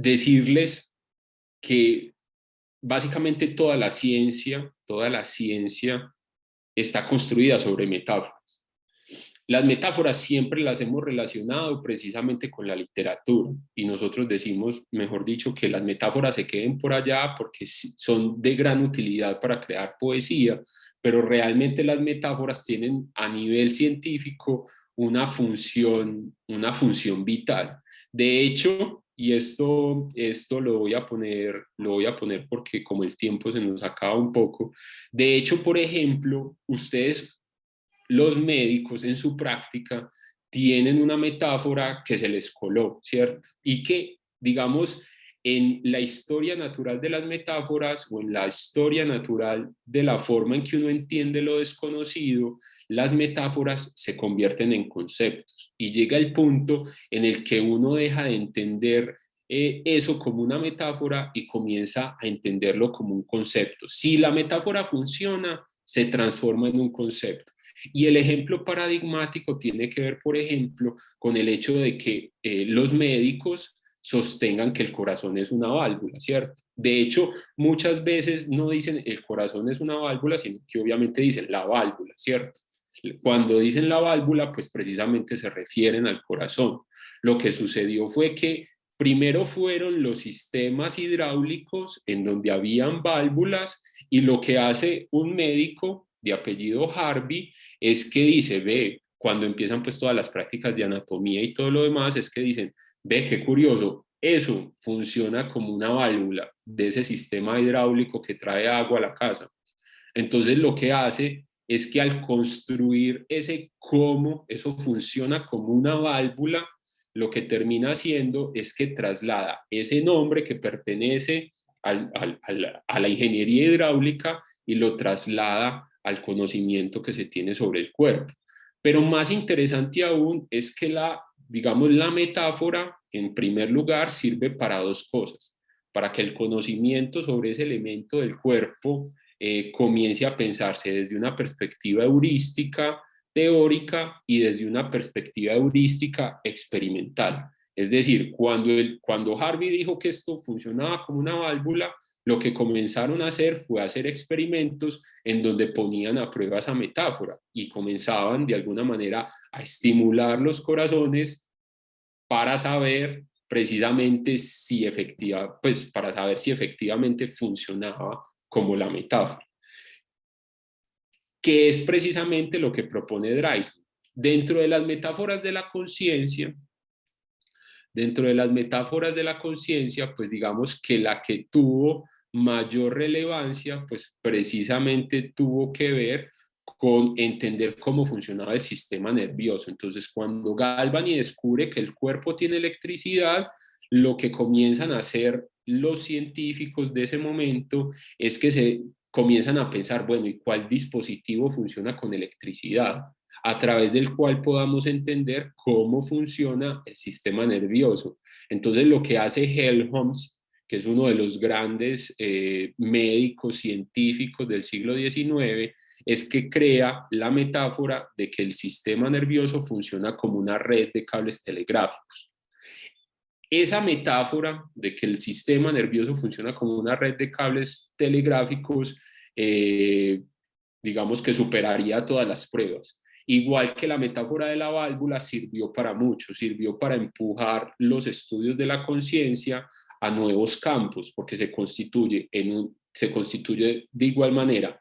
decirles que básicamente toda la ciencia está construida sobre metáforas. Las metáforas siempre las hemos relacionado precisamente con la literatura y nosotros decimos, mejor dicho, que las metáforas se queden por allá porque son de gran utilidad para crear poesía, pero realmente las metáforas tienen a nivel científico una función vital. De hecho, y esto lo voy a poner porque como el tiempo se nos acaba un poco, de hecho, por ejemplo, ustedes, los médicos en su práctica, tienen una metáfora que se les coló, ¿cierto? Y que, digamos, en la historia natural de las metáforas o en la historia natural de la forma en que uno entiende lo desconocido, las metáforas se convierten en conceptos y llega el punto en el que uno deja de entender eso como una metáfora y comienza a entenderlo como un concepto. Si la metáfora funciona, se transforma en un concepto. Y el ejemplo paradigmático tiene que ver, por ejemplo, con el hecho de que los médicos sostengan que el corazón es una válvula, ¿cierto? De hecho, muchas veces no dicen el corazón es una válvula, sino que obviamente dicen la válvula, ¿cierto? Cuando dicen la válvula, pues precisamente se refieren al corazón. Lo que sucedió fue que primero fueron los sistemas hidráulicos en donde habían válvulas, y lo que hace un médico de apellido Harvey es que dice, ve, cuando empiezan pues todas las prácticas de anatomía y todo lo demás, es que dicen, ve, qué curioso, eso funciona como una válvula de ese sistema hidráulico que trae agua a la casa. Entonces lo que hace es que al construir ese cómo eso funciona como una válvula, lo que termina haciendo es que traslada ese nombre que pertenece a la ingeniería hidráulica y lo traslada al conocimiento que se tiene sobre el cuerpo. Pero más interesante aún es que digamos, la metáfora, en primer lugar, sirve para dos cosas: para que el conocimiento sobre ese elemento del cuerpo comience a pensarse desde una perspectiva heurística, teórica, y desde una perspectiva heurística experimental. Es decir, cuando Harvey dijo que esto funcionaba como una válvula, lo que comenzaron a hacer fue hacer experimentos en donde ponían a prueba esa metáfora y comenzaban de alguna manera a estimular los corazones para saber precisamente si pues para saber si efectivamente funcionaba como la metáfora, que es precisamente lo que propone Dreisman. Dentro de las metáforas de la conciencia, pues digamos que la que tuvo mayor relevancia, pues precisamente tuvo que ver con entender cómo funcionaba el sistema nervioso. Entonces, cuando Galvani descubre que el cuerpo tiene electricidad, lo que comienzan a hacer los científicos de ese momento es que se comienzan a pensar, bueno, ¿y cuál dispositivo funciona con electricidad? A través del cual podamos entender cómo funciona el sistema nervioso. Entonces, lo que hace Helmholtz, que es uno de los grandes médicos científicos del siglo XIX, es que crea la metáfora de que el sistema nervioso funciona como una red de cables telegráficos. Esa metáfora de que el sistema nervioso funciona como una red de cables telegráficos, digamos que superaría todas las pruebas. Igual que la metáfora de la válvula sirvió para mucho, sirvió para empujar los estudios de la conciencia a nuevos campos, porque se constituye de igual manera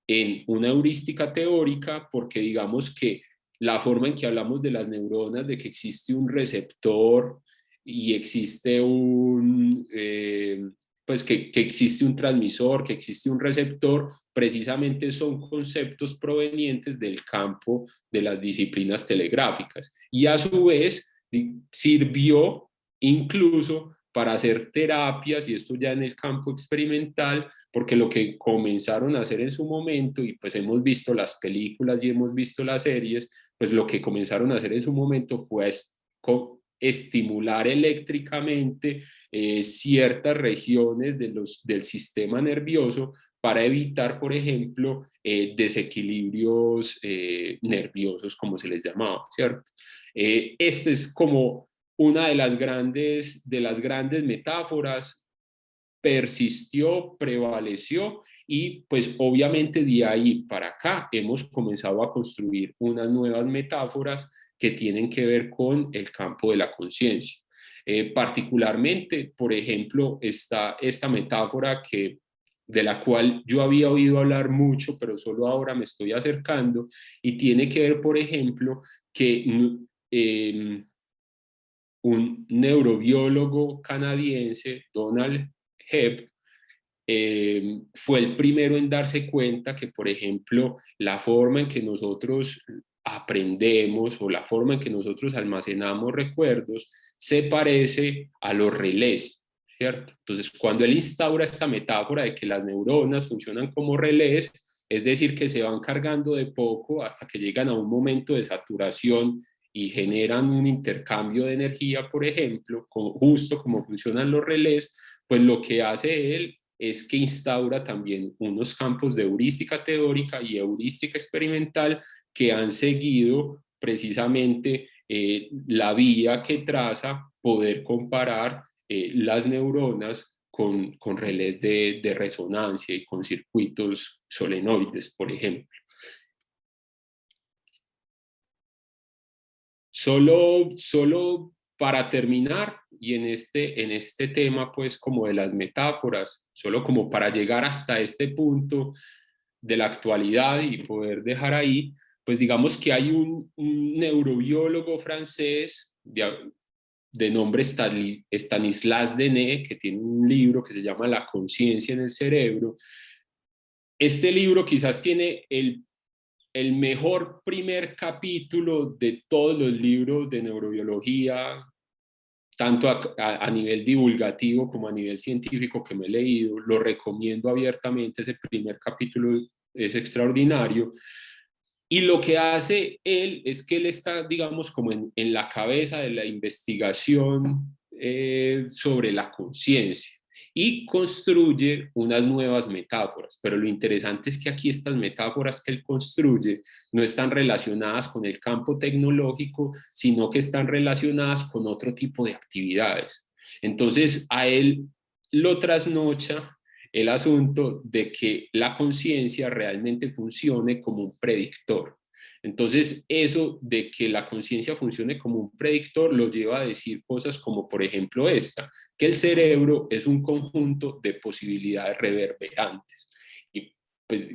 en una heurística teórica, porque digamos que la forma en que hablamos de las neuronas, de que existe un receptor y existe pues que existe un transmisor, que existe un receptor, precisamente son conceptos provenientes del campo de las disciplinas telegráficas. Y a su vez sirvió incluso para hacer terapias, y esto ya en el campo experimental, porque lo que comenzaron a hacer en su momento, y pues hemos visto las películas y hemos visto las series, pues lo que comenzaron a hacer en su momento fue estimular eléctricamente ciertas regiones del sistema nervioso para evitar, por ejemplo, desequilibrios nerviosos, como se les llamaba, ¿cierto? Este es como una de las grandes metáforas, persistió, prevaleció, y pues obviamente de ahí para acá hemos comenzado a construir unas nuevas metáforas que tienen que ver con el campo de la conciencia. Particularmente, por ejemplo, está esta metáfora de la cual yo había oído hablar mucho, pero solo ahora me estoy acercando, y tiene que ver, por ejemplo, que un neurobiólogo canadiense, Donald Hebb, fue el primero en darse cuenta que, por ejemplo, la forma en que nosotros aprendemos o la forma en que nosotros almacenamos recuerdos se parece a los relés, ¿cierto? Entonces, cuando él instaura esta metáfora de que las neuronas funcionan como relés, es decir, que se van cargando de poco hasta que llegan a un momento de saturación y generan un intercambio de energía, por ejemplo, justo como funcionan los relés, pues lo que hace él es que instaura también unos campos de heurística teórica y heurística experimental que han seguido precisamente la vía que traza poder comparar las neuronas con relés de resonancia y con circuitos solenoides, por ejemplo. Solo para terminar, y en este tema pues como de las metáforas, solo como para llegar hasta este punto de la actualidad y poder dejar ahí, pues digamos que hay un neurobiólogo francés de nombre Stanislas Denet, que tiene un libro que se llama La conciencia en el cerebro. Este libro quizás tiene el mejor primer capítulo de todos los libros de neurobiología, tanto a nivel divulgativo como a nivel científico que me he leído. Lo recomiendo abiertamente, ese primer capítulo es extraordinario. Y lo que hace él es que él está, digamos, como en la cabeza de la investigación sobre la conciencia y construye unas nuevas metáforas. Pero lo interesante es que aquí estas metáforas que él construye no están relacionadas con el campo tecnológico, sino que están relacionadas con otro tipo de actividades. Entonces, a él lo trasnocha el asunto de que la conciencia realmente funcione como un predictor. Entonces, eso de que la conciencia funcione como un predictor lo lleva a decir cosas como, por ejemplo, esta, que el cerebro es un conjunto de posibilidades reverberantes. Y pues,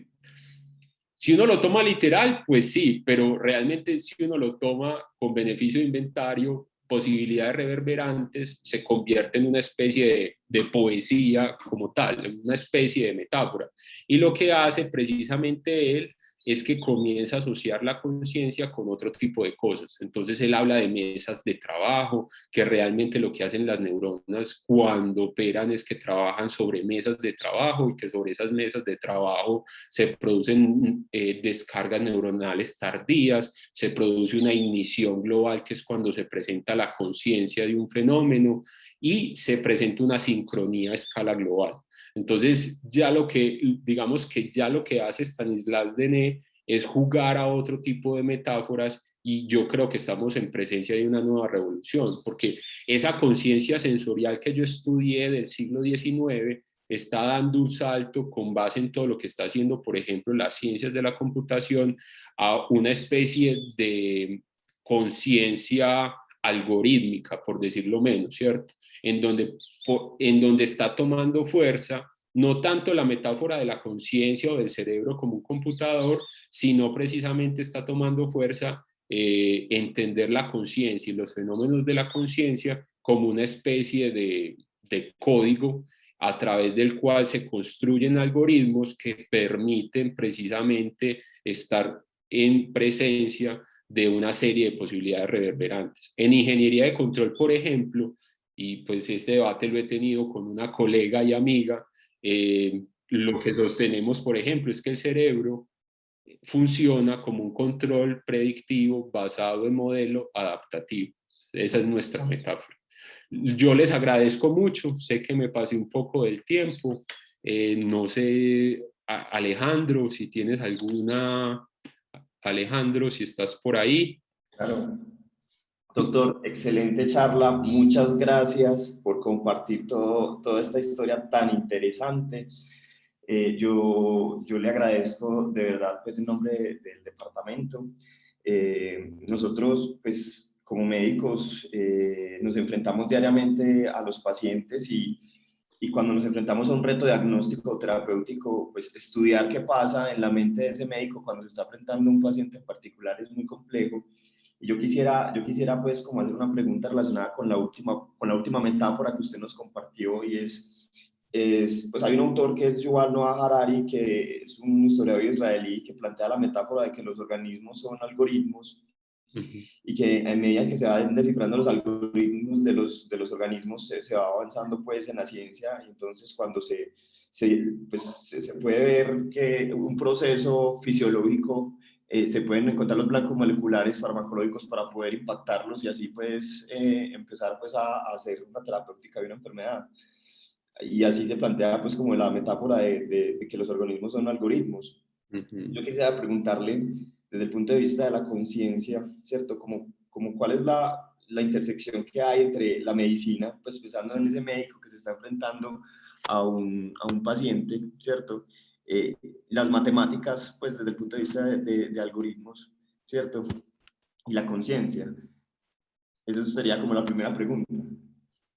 si uno lo toma literal, pues sí, pero realmente si uno lo toma con beneficio de inventario, posibilidades reverberantes, se convierte en una especie de poesía como tal, una especie de metáfora. Y lo que hace precisamente él es que comienza a asociar la conciencia con otro tipo de cosas. Entonces él habla de mesas de trabajo, que realmente lo que hacen las neuronas cuando operan es que trabajan sobre mesas de trabajo y que sobre esas mesas de trabajo se producen descargas neuronales tardías, se produce una ignición global, que es cuando se presenta la conciencia de un fenómeno, y se presenta una sincronía a escala global. Entonces, digamos que ya lo que hace Stanislas Denet es jugar a otro tipo de metáforas, y yo creo que estamos en presencia de una nueva revolución, porque esa conciencia sensorial que yo estudié del siglo XIX está dando un salto con base en todo lo que está haciendo, por ejemplo, las ciencias de la computación, a una especie de conciencia algorítmica, por decirlo menos, ¿cierto? En donde está tomando fuerza no tanto la metáfora de la conciencia o del cerebro como un computador, sino precisamente está tomando fuerza entender la conciencia y los fenómenos de la conciencia como una especie de código a través del cual se construyen algoritmos que permiten precisamente estar en presencia de una serie de posibilidades reverberantes. En ingeniería de control, por ejemplo, y pues este debate lo he tenido con una colega y amiga, lo que sostenemos, por ejemplo, es que el cerebro funciona como un control predictivo basado en modelo adaptativo. Esa es nuestra metáfora. Yo les agradezco mucho, sé que me pasé un poco del tiempo, no sé, Alejandro, si tienes alguna, Alejandro, si estás por ahí. Claro. Doctor, excelente charla. Muchas gracias por compartir toda esta historia tan interesante. Yo le agradezco de verdad pues, en nombre del departamento. Nosotros, pues, como médicos, nos enfrentamos diariamente a los pacientes y cuando nos enfrentamos a un reto diagnóstico o terapéutico, pues estudiar qué pasa en la mente de ese médico cuando se está enfrentando a un paciente en particular es muy complejo. Y yo quisiera pues como hacer una pregunta relacionada con la última metáfora que usted nos compartió, y pues hay un autor que es Yuval Noah Harari, que es un historiador israelí que plantea la metáfora de que los organismos son algoritmos y que a medida que se van descifrando los algoritmos de los organismos se va avanzando pues en la ciencia, y entonces cuando se puede ver que un proceso fisiológico se pueden encontrar los blancos moleculares farmacológicos para poder impactarlos y así pues empezar pues a hacer una terapéutica de una enfermedad. Y así se plantea pues como la metáfora de que los organismos son algoritmos. Yo quisiera preguntarle desde el punto de vista de la conciencia, ¿cierto? Como cuál es la intersección que hay entre la medicina, pues pensando en ese médico que se está enfrentando a un paciente, ¿cierto? Las matemáticas, pues desde el punto de vista de algoritmos, ¿cierto? Y la conciencia. Esa sería como la primera pregunta.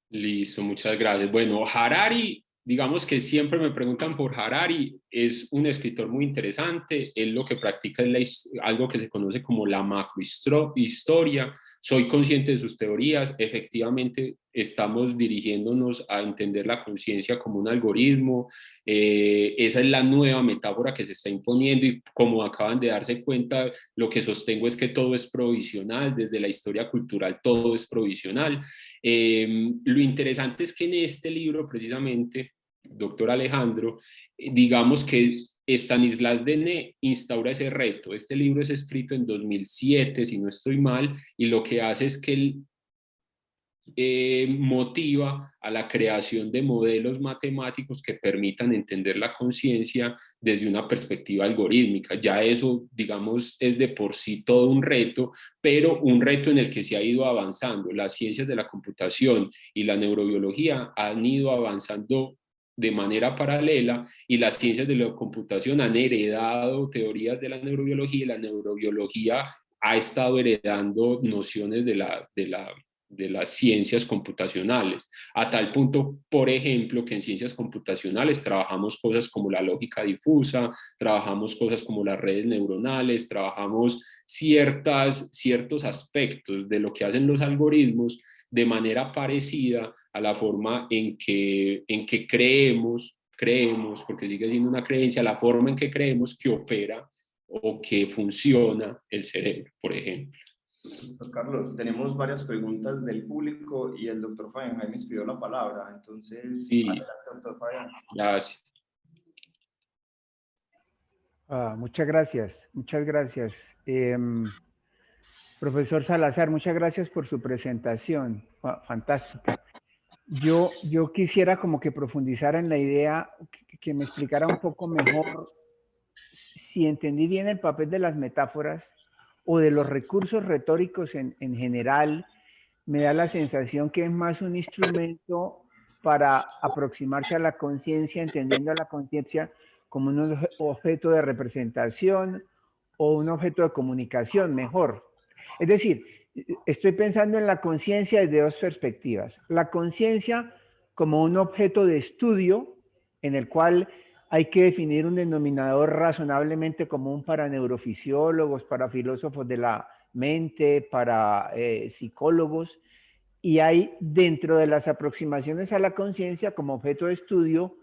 Listo, muchas gracias. Bueno, Harari, digamos que siempre me preguntan por Harari, es un escritor muy interesante, él lo que practica es algo que se conoce como la macrohistoria, soy consciente de sus teorías, efectivamente estamos dirigiéndonos a entender la conciencia como un algoritmo, esa es la nueva metáfora que se está imponiendo y como acaban de darse cuenta, lo que sostengo es que todo es provisional, desde la historia cultural todo es provisional. Lo interesante es que en este libro, precisamente, doctor Alejandro, digamos que Stanislas Denis instaura ese reto. Este libro es escrito en 2007, si no estoy mal, y lo que hace es que él motiva a la creación de modelos matemáticos que permitan entender la conciencia desde una perspectiva algorítmica. Ya eso, digamos, es de por sí todo un reto, pero un reto en el que se ha ido avanzando. Las ciencias de la computación y la neurobiología han ido avanzando de manera paralela y las ciencias de la computación han heredado teorías de la neurobiología y la neurobiología ha estado heredando nociones de las ciencias computacionales, a tal punto, por ejemplo, que en ciencias computacionales trabajamos cosas como la lógica difusa, trabajamos cosas como las redes neuronales, trabajamos ciertos aspectos de lo que hacen los algoritmos de manera parecida a la forma en que creemos, porque sigue siendo una creencia, la forma en que creemos que opera o que funciona el cerebro, por ejemplo. Doctor Carlos, tenemos varias preguntas del público y el doctor Fabián Jaime pidió la palabra. Entonces, Sí, adelante, doctor Fabián. gracias. Muchas gracias, muchas gracias. Profesor Salazar, muchas gracias por su presentación, fantástica. Yo quisiera como que profundizar en la idea, que me explicara un poco mejor si entendí bien el papel de las metáforas o de los recursos retóricos en general. Me da la sensación que es más un instrumento para aproximarse a la conciencia, entendiendo a la conciencia como un objeto de representación o un objeto de comunicación mejor. Es decir, estoy pensando en la conciencia desde dos perspectivas. La conciencia como un objeto de estudio en el cual hay que definir un denominador razonablemente común para neurofisiólogos, para filósofos de la mente, para psicólogos, y hay dentro de las aproximaciones a la conciencia como objeto de estudio,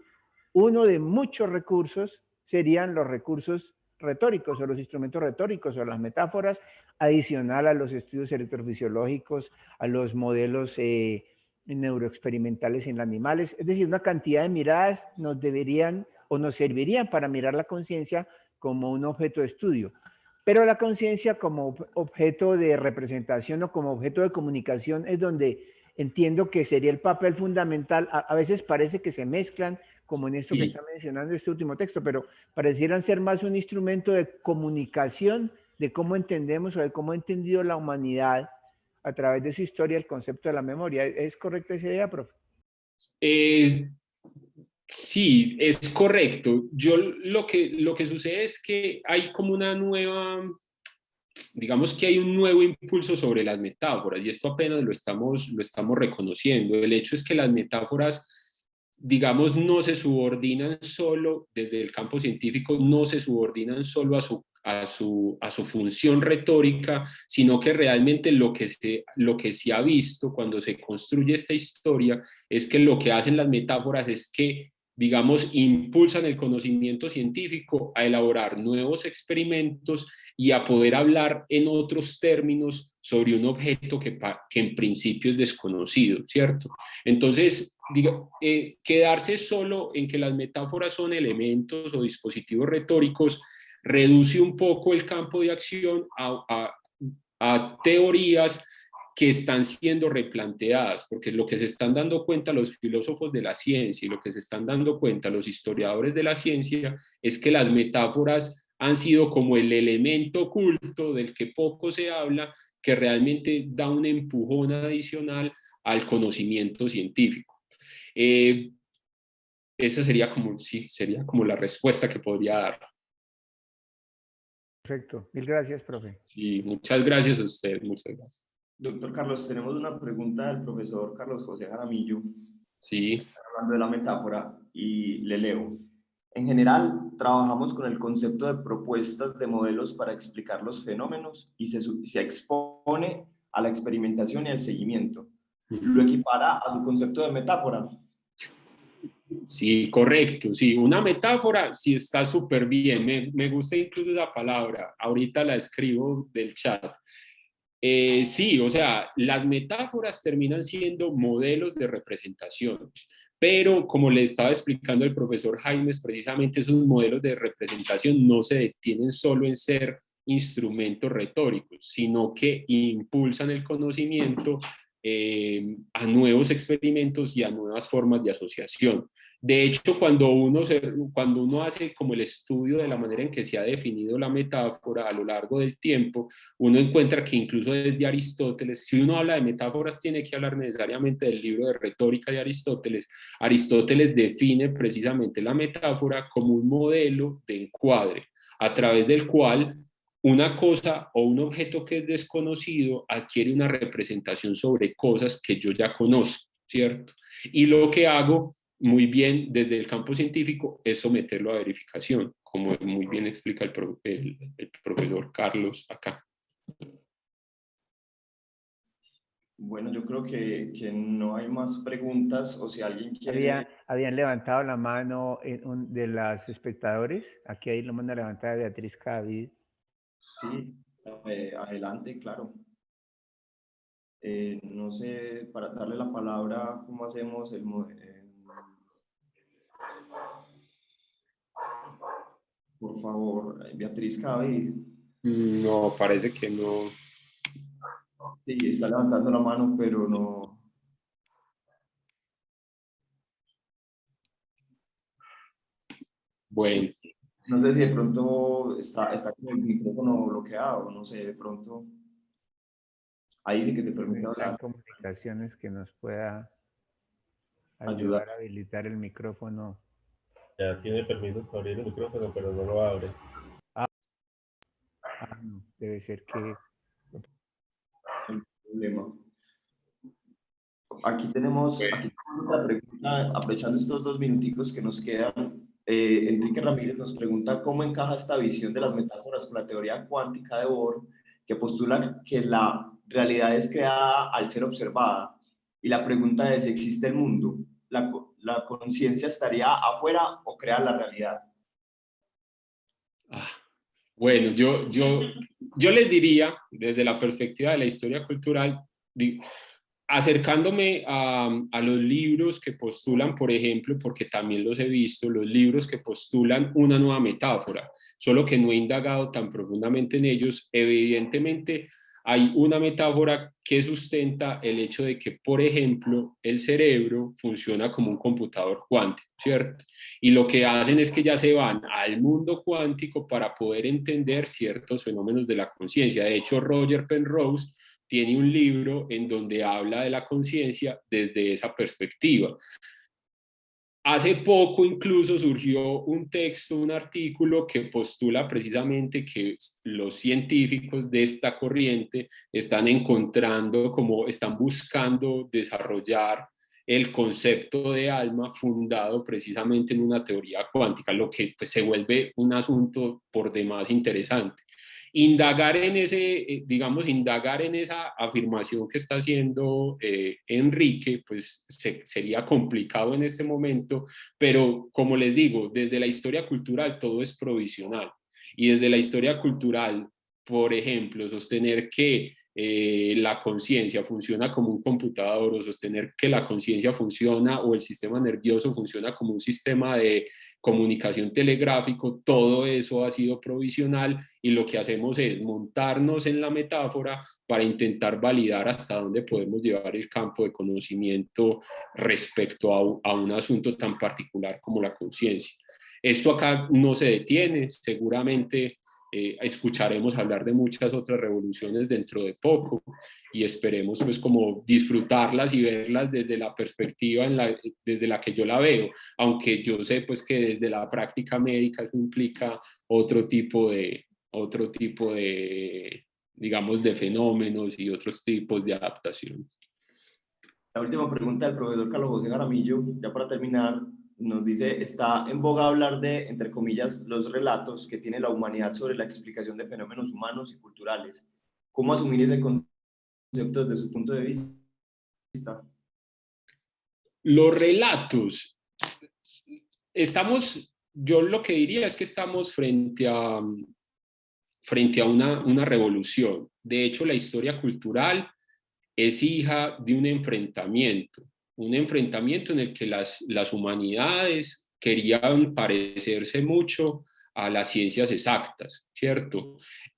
uno de muchos recursos serían los recursos retóricos o los instrumentos retóricos o las metáforas, adicional a los estudios electrofisiológicos, a los modelos neuroexperimentales en animales. Es decir, una cantidad de miradas nos deberían o nos servirían para mirar la conciencia como un objeto de estudio. Pero la conciencia como objeto de representación o como objeto de comunicación es donde entiendo que sería el papel fundamental. A veces parece que se mezclan, como en esto que está mencionando este último texto, pero parecieran ser más un instrumento de comunicación de cómo entendemos o de cómo ha entendido la humanidad a través de su historia el concepto de la memoria. ¿Es correcta esa idea, profe? Sí, es correcto. Yo lo que sucede es que hay como una nueva, digamos que hay un nuevo impulso sobre las metáforas y esto apenas lo estamos reconociendo. El hecho es que las metáforas, digamos, no se subordinan solo desde el campo científico, no se subordinan solo a su función retórica, sino que realmente lo que se ha visto cuando se construye esta historia es que lo que hacen las metáforas es que, digamos, impulsan el conocimiento científico a elaborar nuevos experimentos y a poder hablar en otros términos sobre un objeto que en principio es desconocido, ¿cierto? Entonces, quedarse solo en que las metáforas son elementos o dispositivos retóricos reduce un poco el campo de acción a teorías que están siendo replanteadas, porque lo que se están dando cuenta los filósofos de la ciencia y lo que se están dando cuenta los historiadores de la ciencia es que las metáforas han sido como el elemento oculto del que poco se habla, que realmente da un empujón adicional al conocimiento científico. Esa sería como, sí, sería como la respuesta que podría dar. Perfecto. Mil gracias, profe. Y muchas gracias a usted, muchas gracias. Doctor Carlos, tenemos una pregunta del profesor Carlos José Jaramillo, Sí. hablando de la metáfora, y le leo. En general, trabajamos con el concepto de propuestas de modelos para explicar los fenómenos y se expone a la experimentación y al seguimiento. ¿Lo equipara a su concepto de metáfora? Sí, correcto. Sí, una metáfora sí está súper bien. Me gusta incluso esa palabra. Ahorita la escribo del chat. Sí, o sea, las metáforas terminan siendo modelos de representación, pero como le estaba explicando el profesor Jaimes, precisamente esos modelos de representación no se detienen solo en ser instrumentos retóricos, sino que impulsan el conocimiento a nuevos experimentos y a nuevas formas de asociación. De hecho, cuando uno hace como el estudio de la manera en que se ha definido la metáfora a lo largo del tiempo, uno encuentra que incluso desde Aristóteles, si uno habla de metáforas, tiene que hablar necesariamente del libro de retórica de Aristóteles. Aristóteles define precisamente la metáfora como un modelo de encuadre, a través del cual una cosa o un objeto que es desconocido adquiere una representación sobre cosas que yo ya conozco, ¿cierto? Y lo que hago muy bien desde el campo científico es someterlo a verificación, como muy bien explica el profesor Carlos acá. Bueno, yo creo que no hay más preguntas, o si alguien quiere... Habían levantado la mano de las espectadores. Aquí hay la mano levantada de Beatriz Cavid. Sí, adelante, claro. No sé, para darle la palabra, ¿cómo hacemos por favor, Beatriz Cavid? No, parece que no. Sí, está levantando la mano, pero no... Bueno, No sé si de pronto está con el micrófono bloqueado, no sé, de pronto... Ahí sí que se permite Está en hablar, comunicaciones que nos pueda ayudar. ayudar a habilitar el micrófono. Ya tiene permiso para abrir el micrófono, pero no lo abre. No, debe ser que... El problema. Aquí tenemos otra pregunta, aprovechando estos 2 minuticos que nos quedan. Enrique Ramírez nos pregunta cómo encaja esta visión de las metáforas con la teoría cuántica de Bohr, que postula que la realidad es creada al ser observada. Y la pregunta es, ¿existe el mundo? ¿La conciencia estaría afuera o crea la realidad? bueno, yo les diría, desde la perspectiva de la historia cultural, acercándome a los libros que postulan, por ejemplo, porque también los he visto, los libros que postulan una nueva metáfora, solo que no he indagado tan profundamente en ellos, evidentemente hay una metáfora que sustenta el hecho de que, por ejemplo, el cerebro funciona como un computador cuántico, ¿cierto? Y lo que hacen es que ya se van al mundo cuántico para poder entender ciertos fenómenos de la conciencia. De hecho, Roger Penrose tiene un libro en donde habla de la conciencia desde esa perspectiva. Hace poco incluso surgió un texto, un artículo que postula precisamente que los científicos de esta corriente están están buscando desarrollar el concepto de alma fundado precisamente en una teoría cuántica, lo que pues, se vuelve un asunto por demás interesante. Indagar en indagar en esa afirmación que está haciendo Enrique, pues sería complicado en este momento, pero como les digo, desde la historia cultural todo es provisional. Y desde la historia cultural, por ejemplo, sostener que la conciencia funciona como un computador o sostener que la conciencia funciona o el sistema nervioso funciona como un sistema de comunicación telegráfico, todo eso ha sido provisional y lo que hacemos es montarnos en la metáfora para intentar validar hasta dónde podemos llevar el campo de conocimiento respecto a un asunto tan particular como la conciencia. Esto acá no se detiene, seguramente escucharemos hablar de muchas otras revoluciones dentro de poco y esperemos pues como disfrutarlas y verlas desde la perspectiva desde la que yo la veo, aunque yo sé pues que desde la práctica médica eso implica otro tipo de, digamos, de fenómenos y otros tipos de adaptaciones. La última pregunta del profesor Carlos José Jaramillo, ya para terminar, nos dice, está en boga hablar de, entre comillas, los relatos que tiene la humanidad sobre la explicación de fenómenos humanos y culturales. ¿Cómo asumir ese concepto desde su punto de vista? Los relatos, yo lo que diría es que estamos frente a una revolución. De hecho, la historia cultural es hija de un enfrentamiento en el que las humanidades querían parecerse mucho a las ciencias exactas, ¿cierto?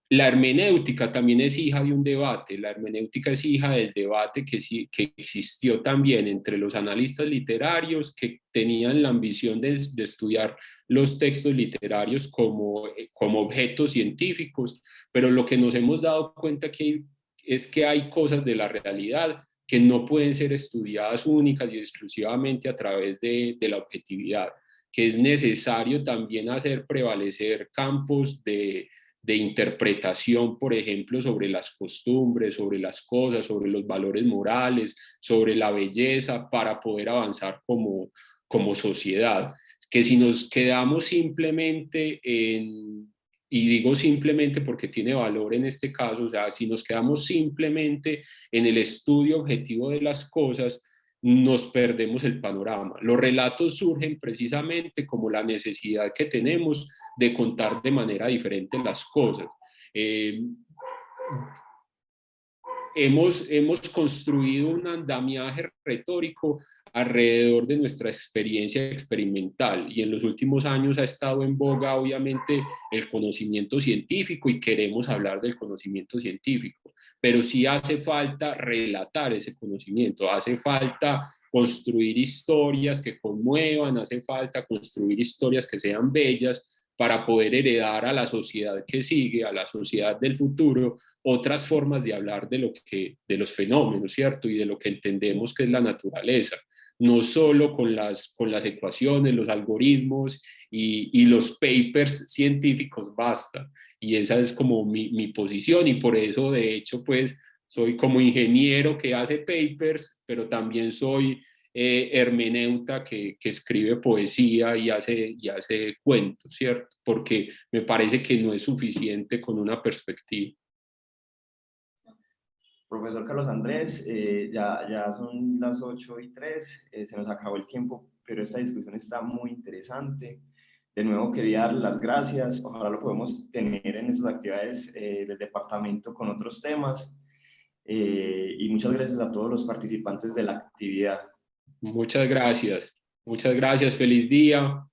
La hermenéutica también es hija de un debate, la hermenéutica es hija del debate que existió también entre los analistas literarios que tenían la ambición de estudiar los textos literarios como objetos científicos, pero lo que nos hemos dado cuenta es que hay cosas de la realidad que no pueden ser estudiadas únicas y exclusivamente a través de la objetividad, que es necesario también hacer prevalecer campos de interpretación, por ejemplo, sobre las costumbres, sobre las cosas, sobre los valores morales, sobre la belleza, para poder avanzar como sociedad. Que si nos quedamos simplemente y digo simplemente porque tiene valor en este caso, o sea, si nos quedamos simplemente en el estudio objetivo de las cosas, nos perdemos el panorama. Los relatos surgen precisamente como la necesidad que tenemos de contar de manera diferente las cosas. Hemos construido un andamiaje retórico alrededor de nuestra experiencia experimental y en los últimos años ha estado en boga obviamente el conocimiento científico y queremos hablar del conocimiento científico, pero sí hace falta relatar ese conocimiento, hace falta construir historias que conmuevan, hace falta construir historias que sean bellas para poder heredar a la sociedad que sigue, a la sociedad del futuro, otras formas de hablar de los fenómenos, ¿cierto? Y de lo que entendemos que es la naturaleza. No solo con las ecuaciones, los algoritmos y los papers científicos basta. Y esa es como mi posición y por eso, de hecho, pues soy como ingeniero que hace papers, pero también soy hermeneuta que escribe poesía y hace cuentos, ¿cierto? Porque me parece que no es suficiente con una perspectiva. Profesor Carlos Andrés, ya son las 8:03, se nos acabó el tiempo, pero esta discusión está muy interesante. De nuevo quería dar las gracias, ojalá lo podemos tener en estas actividades del departamento con otros temas, y muchas gracias a todos los participantes de la actividad. Muchas gracias, feliz día.